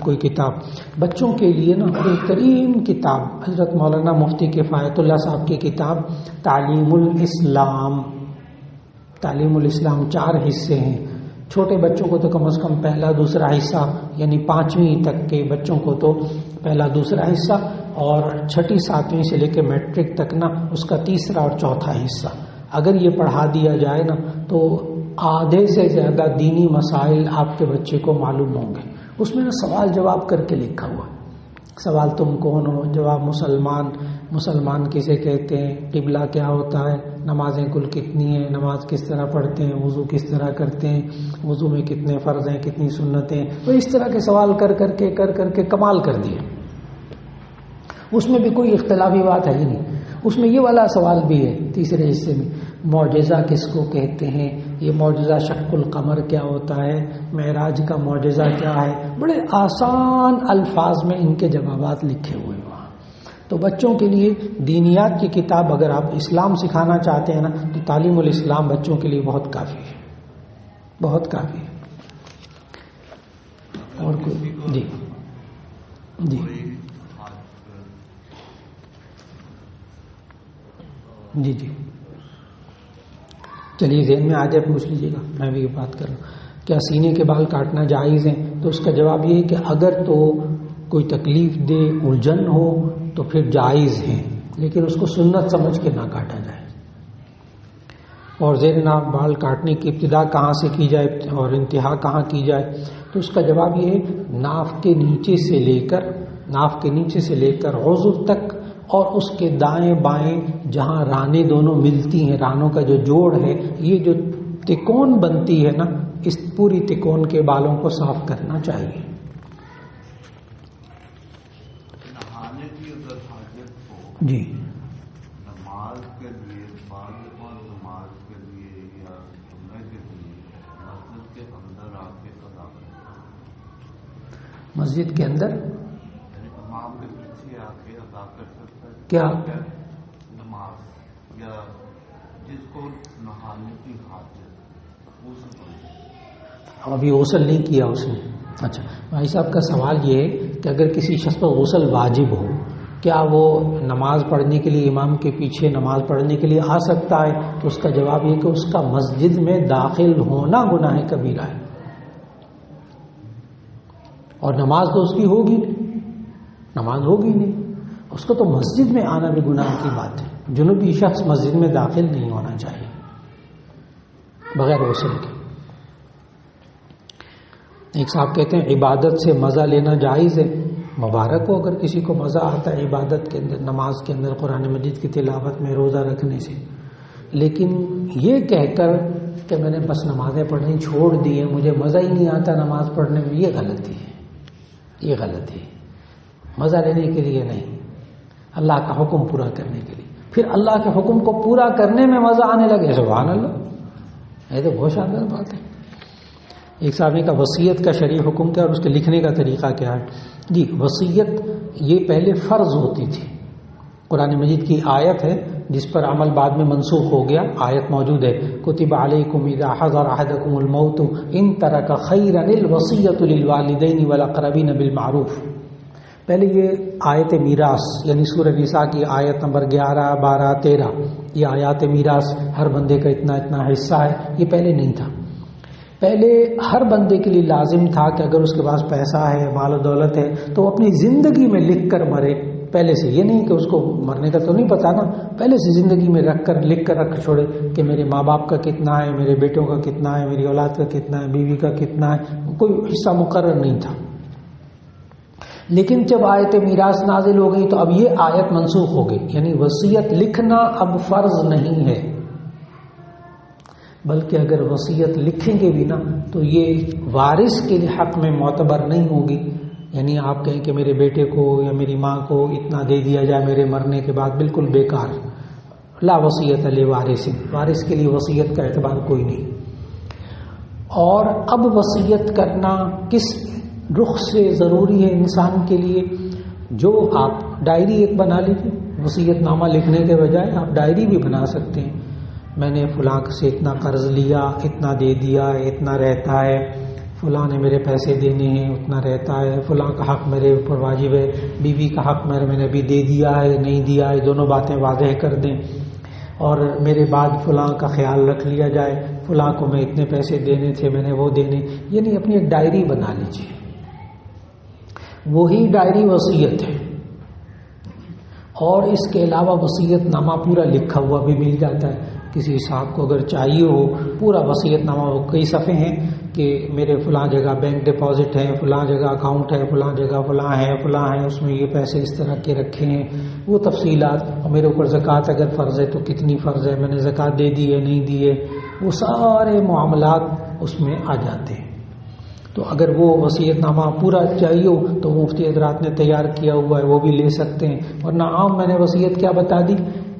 کوئی کتاب. بچوں کے لیے نا بہترین کتاب حضرت مولانا مفتی کفایت اللہ صاحب کی کتاب تعلیم الاسلام. تعلیم الاسلام 4 حصے ہیں. چھوٹے بچوں کو تو کم از کم پہلا دوسرا حصہ، یعنی 5ویں تک کے بچوں کو تو پہلا دوسرا حصہ، اور 6ٹھی 7ویں سے لے کے میٹرک تک نا اس کا تیسرا اور چوتھا حصہ اگر یہ پڑھا دیا جائے نا تو آدھے سے زیادہ دینی مسائل آپ کے بچے کو معلوم ہوں گے. اس میں نا سوال جواب کر کے لکھا ہوا، سوال تم کون ہو، جواب مسلمان کسے کہتے ہیں، قبلہ کیا ہوتا ہے، نمازیں کل کتنی ہیں، نماز کس طرح پڑھتے ہیں، وضو کس طرح کرتے ہیں، وضو میں کتنے فرض ہیں، کتنی سنتیں ہیں. تو اس طرح کے سوال کر کے کمال کر دیے. اس میں بھی کوئی اختلافی بات ہے ہی نہیں. اس میں یہ والا سوال بھی ہے تیسرے حصے میں، معجزہ کس کو کہتے ہیں، یہ معجزہ شق القمر کیا ہوتا ہے، معراج کا معجزہ کیا ہے. بڑے آسان الفاظ میں ان کے جوابات لکھے ہوئے وہاں. تو بچوں کے لیے دینیات کی کتاب اگر آپ اسلام سکھانا چاہتے ہیں نا تو تعلیم الاسلام بچوں کے لیے بہت کافی ہے، بہت کافی ہے. اور کوئی جی جی جی جی چلیے ذہن میں آ جائے پوچھ لیجیے گا، میں بھی یہ بات کر رہا ہوں. کیا سینے کے بال کاٹنا جائز ہے؟ تو اس کا جواب یہ ہے کہ اگر تو کوئی تکلیف دہ الجھن ہو تو پھر جائز ہے، لیکن اس کو سنت سمجھ کے نہ کاٹا جائے. اور زیر ناف بال کاٹنے کی ابتدا کہاں سے کی جائے اور انتہا کہاں کی جائے؟ تو اس کا جواب یہ ہے ناف کے نیچے سے لے کر عضو تک، اور اس کے دائیں بائیں جہاں رانیں دونوں ملتی ہیں، رانوں کا جو جوڑ ہے، یہ جو تکون بنتی ہے نا، اس پوری تکون کے بالوں کو صاف کرنا چاہیے. نہانے کی اگر حاجت ہو جی نماز کے لیے، نماز کے لیے یا سننے کے لیے مسجد کے اندر آ کے ادا کرنا، مسجد کے اندر یعنی امام کے پیچھے آ کے ادا کر سکتا ہے کیا نماز، یا جس کو نہانے کی حاجت غسل، ابھی غسل نہیں کیا اس نے. اچھا بھائی صاحب کا سوال یہ ہے کہ اگر کسی شخص پر غسل واجب ہو، کیا وہ نماز پڑھنے کے لیے امام کے پیچھے نماز پڑھنے کے لیے آ سکتا ہے؟ تو اس کا جواب یہ کہ اس کا مسجد میں داخل ہونا گناہ کبیرہ ہے، اور نماز تو اس کی ہوگی نہیں، نماز ہوگی نہیں، اس کو تو مسجد میں آنا بھی گناہ کی بات ہے. جنوبی شخص مسجد میں داخل نہیں ہونا چاہیے بغیر غسل کے. ایک صاحب کہتے ہیں عبادت سے مزہ لینا جائز ہے. مبارک ہو اگر کسی کو مزہ آتا ہے عبادت کے اندر، نماز کے اندر، قرآن مجید کی تلاوت میں، روزہ رکھنے سے. لیکن یہ کہہ کر کہ میں نے بس نمازیں پڑھنی چھوڑ دی ہیں، مجھے مزہ ہی نہیں آتا نماز پڑھنے میں، یہ غلطی ہے، یہ غلطی ہے. مزہ لینے کے لیے نہیں، اللہ کا حکم پورا کرنے کے لیے. پھر اللہ کے حکم کو پورا کرنے میں مزہ آنے لگے، سبحان اللہ، یہ تو بہت شاندار بات ہے. ایک صاحب نے کہا وصیت کا شرعی حکم کیا اور اس کے لکھنے کا طریقہ کیا ہے؟ جی وصیت یہ پہلے فرض ہوتی تھی. قرآن مجید کی آیت ہے جس پر عمل بعد میں منسوخ ہو گیا. آیت موجود ہے کتب علیکم اذا حضر احدکم الموت ان ترک خیرا الوصیۃ للوالدین والاقربین بالمعروف. پہلے یہ آیت میراث یعنی سورہ نساء کی آیت نمبر 11، 12، 13 یہ آیات میراث، ہر بندے کا اتنا اتنا حصہ ہے، یہ پہلے نہیں تھا. پہلے ہر بندے کے لیے لازم تھا کہ اگر اس کے پاس پیسہ ہے، مال و دولت ہے تو وہ اپنی زندگی میں لکھ کر مرے. پہلے سے یہ نہیں کہ اس کو مرنے کا تو نہیں پتا نا، پہلے سے زندگی میں لکھ کر رکھ چھوڑے کہ میرے ماں باپ کا کتنا ہے، میرے بیٹوں کا کتنا ہے، میری اولاد کا کتنا ہے، بیوی کا کتنا ہے، کوئی حصہ مقرر نہیں تھا. لیکن جب آیت میراث نازل ہو گئی تو اب یہ آیت منسوخ ہو گئی، یعنی وصیت لکھنا اب فرض نہیں ہے، بلکہ اگر وصیت لکھیں گے بھی نا تو یہ وارث کے لیے حق میں معتبر نہیں ہوگی. یعنی آپ کہیں کہ میرے بیٹے کو یا میری ماں کو اتنا دے دیا جائے میرے مرنے کے بعد، بالکل بیکار. لا وصیت لوارث، وارث کے لیے وصیت کا اعتبار کوئی نہیں. اور اب وصیت کرنا کس رخ سے ضروری ہے انسان کے لیے؟ جو آپ ڈائری ایک بنا لیجیے، وصیت نامہ لکھنے کے بجائے آپ ڈائری بھی بنا سکتے ہیں. میں نے فلاں سے اتنا قرض لیا، اتنا دے دیا، اتنا رہتا ہے، فلاں نے میرے پیسے دینے ہیں، اتنا رہتا ہے، فلاں کا حق میرے اوپر واجب ہے، بیوی کا حق میں نے ابھی دے دیا ہے، نہیں دیا ہے، دونوں باتیں واضح کر دیں. اور میرے بعد فلاں کا خیال رکھ لیا جائے، فلاں کو میں اتنے پیسے دینے تھے، میں نے وہ دینے، یہ نہیں، اپنی ایک ڈائری بنا لیجیے، وہی ڈائری وصیت ہے، اور اس کے علاوہ وصیت نامہ پورا لکھا ہوا بھی مل جاتا ہے۔ کسی صاحب کو اگر چاہیے ہو پورا وصیت نامہ، ہو کئی صفحے ہیں کہ میرے فلاں جگہ بینک ڈپازٹ ہے، فلاں جگہ اکاؤنٹ ہے، فلاں جگہ فلاں ہے، اس میں یہ پیسے اس طرح کے رکھے ہیں، وہ تفصیلات، اور میرے اوپر زکوٰۃ اگر فرض ہے تو کتنی فرض ہے، میں نے زکوٰۃ دے دی ہے نہیں دی ہے، وہ سارے معاملات اس میں آ جاتے ہیں۔ تو اگر وہ وصیت نامہ پورا چاہیے ہو تو مفتی حضرات نے تیار کیا ہوا ہے، وہ بھی لے سکتے ہیں، ورنہ عام میں نے وصیت کیا بتا دی،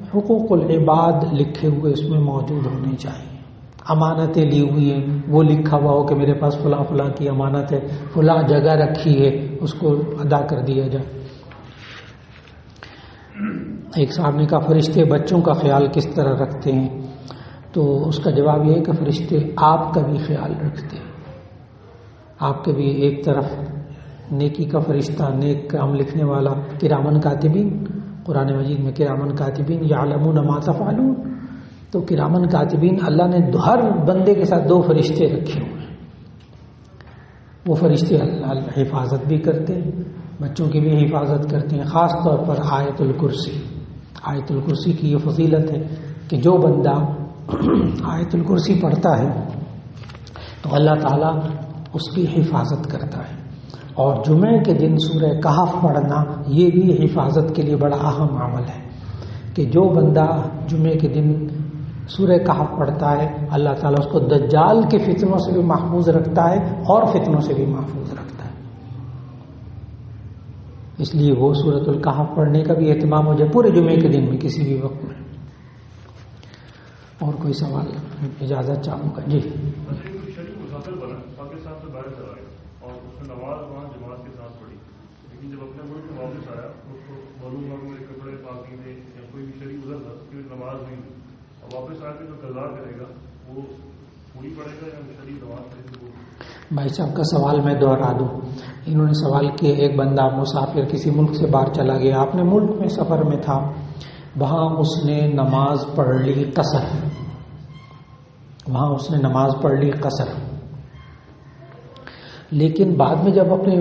حقوق العباد لکھے ہوئے اس میں موجود ہونے چاہیے، امانتیں لی ہوئی ہیں وہ لکھا ہوا ہو کہ میرے پاس فلاں فلاں کی امانت ہے، فلاں جگہ رکھی ہے، اس کو ادا کر دیا جائے۔ ایک صاحب نے کہا فرشتے بچوں کا خیال کس طرح رکھتے ہیں؟ تو اس کا جواب یہ ہے کہ فرشتے آپ کا بھی خیال رکھتے ہیں، آپ کے بھی ایک طرف نیکی کا فرشتہ، نیک کام لکھنے والا، کرامن کاتبین، قرآن مجید میں کرامن کاتبین یعلمون ما تفعلون، تو کرامن کاتبین اللہ نے ہر بندے کے ساتھ 2 فرشتے رکھے ہوئے ہیں، وہ فرشتے اللہ حفاظت بھی کرتے ہیں، بچوں کی بھی حفاظت کرتے ہیں، خاص طور پر آیت الکرسی، آیت الکرسی کی یہ فضیلت ہے کہ جو بندہ آیت الکرسی پڑھتا ہے تو اللہ تعالیٰ اس کی حفاظت کرتا ہے، اور جمعے کے دن سورہ کہف پڑھنا یہ بھی حفاظت کے لیے بڑا اہم عمل ہے کہ جو بندہ جمعے کے دن سورہ کہف پڑھتا ہے اللہ تعالیٰ اس کو دجال کے فتنوں سے بھی محفوظ رکھتا ہے اور فتنوں سے بھی محفوظ رکھتا ہے، اس لیے وہ سورۃ الکہف پڑھنے کا بھی اہتمام ہو جائے پورے جمعے کے دن میں کسی بھی وقت میں۔ اور کوئی سوال؟ اجازت چاہوں گا جی۔ نماز وہاں جماعت کے ساتھ پڑھی، لیکن جب اپنے ملک میں واپس آیا تو اس کو معلوم ہوا کہ میرے کپڑے پاک نہیں تھے یا کوئی بھی شریک ادھر تھا کہ نماز نہیں تھی، اب واپس آ کے جو قضا کرے گا وہ پوری پڑے گا یا شریک نماز پڑھے گا؟ بھائی صاحب کا سوال میں دوہرا دوں، انہوں نے سوال کیا ایک بندہ مسافر کسی ملک سے باہر چلا گیا، اپنے ملک میں سفر میں تھا، وہاں اس نے نماز پڑھ لی قصر، وہاں اس نے نماز پڑھ لی قصر، لیکن بعد میں جب اپنے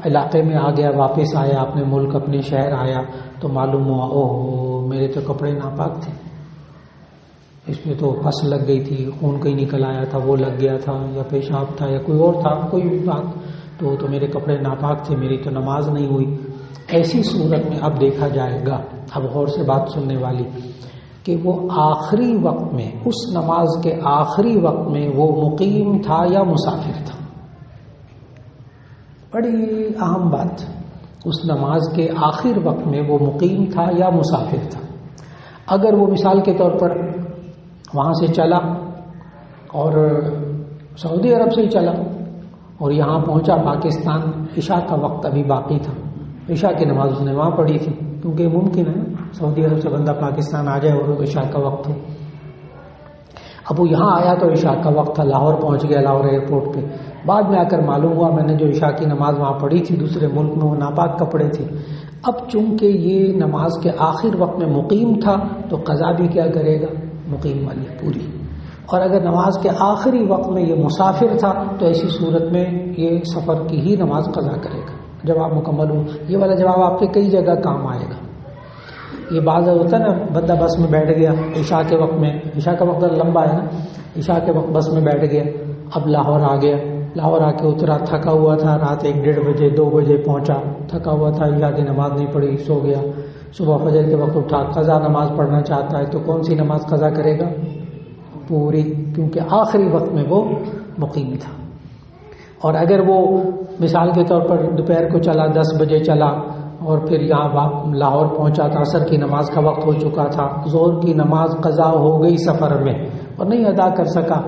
علاقے میں آ گیا، واپس آیا اپنے ملک اپنے شہر آیا تو معلوم ہوا اوہ میرے تو کپڑے ناپاک تھے، اس میں تو پھنس لگ گئی تھی، خون کہیں نکل آیا تھا، وہ لگ گیا تھا یا پیشاب تھا یا کوئی اور تھا، کوئی بھی بات، تو میرے کپڑے ناپاک تھے، میری تو نماز نہیں ہوئی۔ ایسی صورت میں اب دیکھا جائے گا، اب غور سے بات سننے والی، کہ وہ آخری وقت میں، اس نماز کے آخری وقت میں وہ مقیم تھا یا مسافر تھا، بڑی اہم بات، اس نماز کے آخر وقت میں وہ مقیم تھا یا مسافر تھا۔ اگر وہ مثال کے طور پر وہاں سے چلا اور سعودی عرب سے ہی چلا اور یہاں پہنچا پاکستان، عشاء کا وقت ابھی باقی تھا، عشاء کی نماز اس نے وہاں پڑھی تھی، کیونکہ ممکن ہے سعودی عرب سے بندہ پاکستان آ جائے اور عشاء کا وقت ہو۔ اب وہ یہاں آیا تو عشاء کا وقت تھا، لاہور پہنچ گیا، لاہور ایئرپورٹ پہ، بعد میں آ کر معلوم ہوا میں نے جو عشاء کی نماز وہاں پڑھی تھی دوسرے ملک میں وہ ناپاک کپڑے تھے۔ اب چونکہ یہ نماز کے آخر وقت میں مقیم تھا تو قضا بھی کیا کرے گا؟ مقیم والی پوری۔ اور اگر نماز کے آخری وقت میں یہ مسافر تھا تو ایسی صورت میں یہ سفر کی ہی نماز قضا کرے گا۔ جواب مکمل ہو، یہ والا جواب آپ کے کئی جگہ کام آئے گا۔ یہ بعض ہوتا ہے نا، بندہ بس میں بیٹھ گیا عشاء کے وقت میں، عشاء کا وقت لمبا ہے نا، عشاء کے وقت بس میں بیٹھ گیا، اب لاہور آ گیا، لاہور آ کے اترا، تھکا ہوا تھا، رات 1 1:30 بجے 2 بجے پہنچا، تھکا ہوا تھا، عشاء کی نماز نہیں پڑھی، سو گیا، صبح فجر کے وقت اٹھا، قضا نماز پڑھنا چاہتا ہے تو کون سی نماز قضا کرے گا؟ پوری، کیونکہ آخری وقت میں وہ مقیم تھا۔ اور اگر وہ مثال کے طور پر دوپہر کو چلا، 10 بجے چلا اور پھر یہاں لاہور پہنچا تو عصر کی نماز کا وقت ہو چکا تھا، ظہر کی نماز قضا ہو گئی سفر میں اور نہیں ادا کر سکا،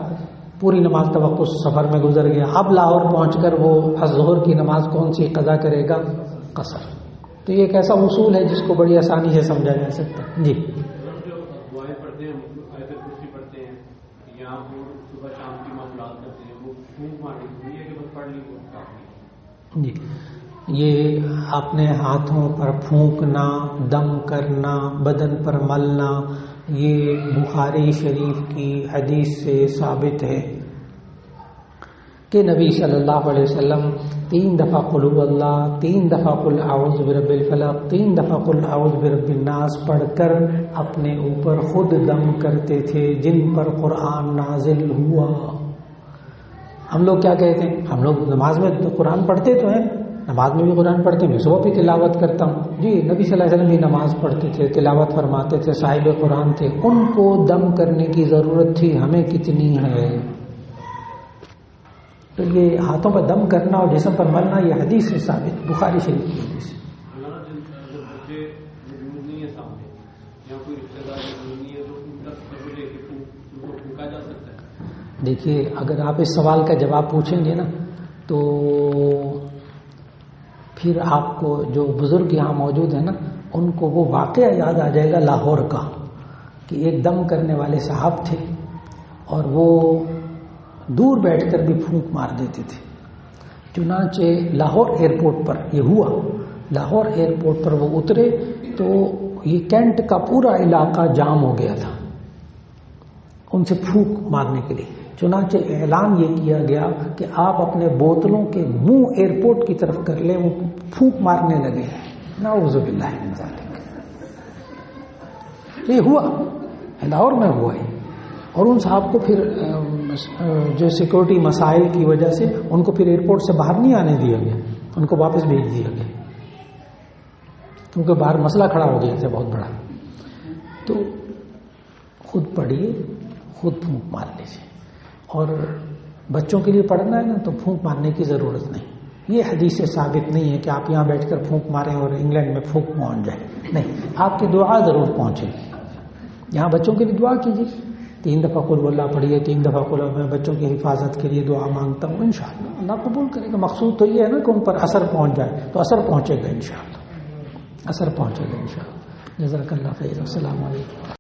پوری نماز کا وقت اس سفر میں گزر گیا، اب لاہور پہنچ کر وہ ظہر کی نماز کون سی قضا کرے گا؟ قصر۔ تو یہ ایک ایسا اصول ہے جس کو بڑی آسانی سے سمجھا جا سکتا ہے۔ جی جی، یہ اپنے ہاتھوں پر پھونکنا، دم کرنا، بدن پر ملنا، یہ بخاری شریف کی حدیث سے ثابت ہے کہ نبی صلی اللہ علیہ وسلم 3 دفعہ قل هو اللہ، 3 دفعہ قل اعوذ برب الفلق، 3 دفعہ قل اعوذ برب الناس پڑھ کر اپنے اوپر خود دم کرتے تھے جن پر قرآن نازل ہوا۔ ہم لوگ کیا کہتے ہیں؟ ہم لوگ نماز میں تو قرآن پڑھتے تو ہیں، نماز میں بھی قرآن پڑھتے ہیں، میں صبح بھی تلاوت کرتا ہوں۔ جی نبی صلی اللہ علیہ وسلم بھی نماز پڑھتے تھے، تلاوت فرماتے تھے، صاحب قرآن تھے، ان کو دم کرنے کی ضرورت تھی، ہمیں کتنی ہے؟ تو یہ ہاتھوں پر دم کرنا اور جسم پر ملنا یہ حدیث سے ثابت، بخاری شریف کی حدیث ہے۔ دیکھیے اگر آپ اس سوال کا جواب پوچھیں گے نا تو پھر آپ کو جو بزرگ یہاں موجود ہیں نا ان کو وہ واقعہ یاد آ جائے گا لاہور کا، کہ ایک دم کرنے والے صاحب تھے اور وہ دور بیٹھ کر بھی پھونک مار دیتے تھے۔ چنانچہ لاہور ایئرپورٹ پر یہ ہوا، لاہور ایئرپورٹ پر وہ اترے تو یہ کینٹ کا پورا علاقہ جام ہو گیا تھا ان سے پھونک مارنے کے لیے۔ چنانچہ اعلان یہ کیا گیا کہ آپ اپنے بوتلوں کے منہ ایئرپورٹ کی طرف کر لیں، وہ پھونک مارنے لگے۔ نعوذ باللہ من ذالک۔ یہ ہوا لاہور میں ہوا ہے، اور ان صاحب کو پھر جو سیکورٹی مسائل کی وجہ سے ان کو پھر ایئرپورٹ سے باہر نہیں آنے دیا گیا، ان کو واپس بھیج دیا گیا کیونکہ باہر مسئلہ کھڑا ہو گیا تھا بہت بڑا۔ تو خود پڑھیے، خود پھونک مار لیجیے، اور بچوں کے لیے پڑھنا ہے نا تو پھونک مارنے کی ضرورت نہیں۔ یہ حدیث سے ثابت نہیں ہے کہ آپ یہاں بیٹھ کر پھونک ماریں اور انگلینڈ میں پھونک پہنچ جائے، نہیں، آپ کی دعا ضرور پہنچے گی۔ یہاں بچوں کے لیے دعا کیجیے، 3 دفعہ قل اللہ پڑھیے، 3 دفعہ قل میں بچوں کی حفاظت کے لیے دعا مانگتا ہوں، انشاءاللہ اللہ قبول کرے گا۔ مقصود تو یہ ہے نا کہ ان پر اثر پہنچ جائے، تو اثر پہنچے گا انشاءاللہ، اثر پہنچے گا انشاءاللہ۔ جزاک اللہ خیر، السلام علیکم۔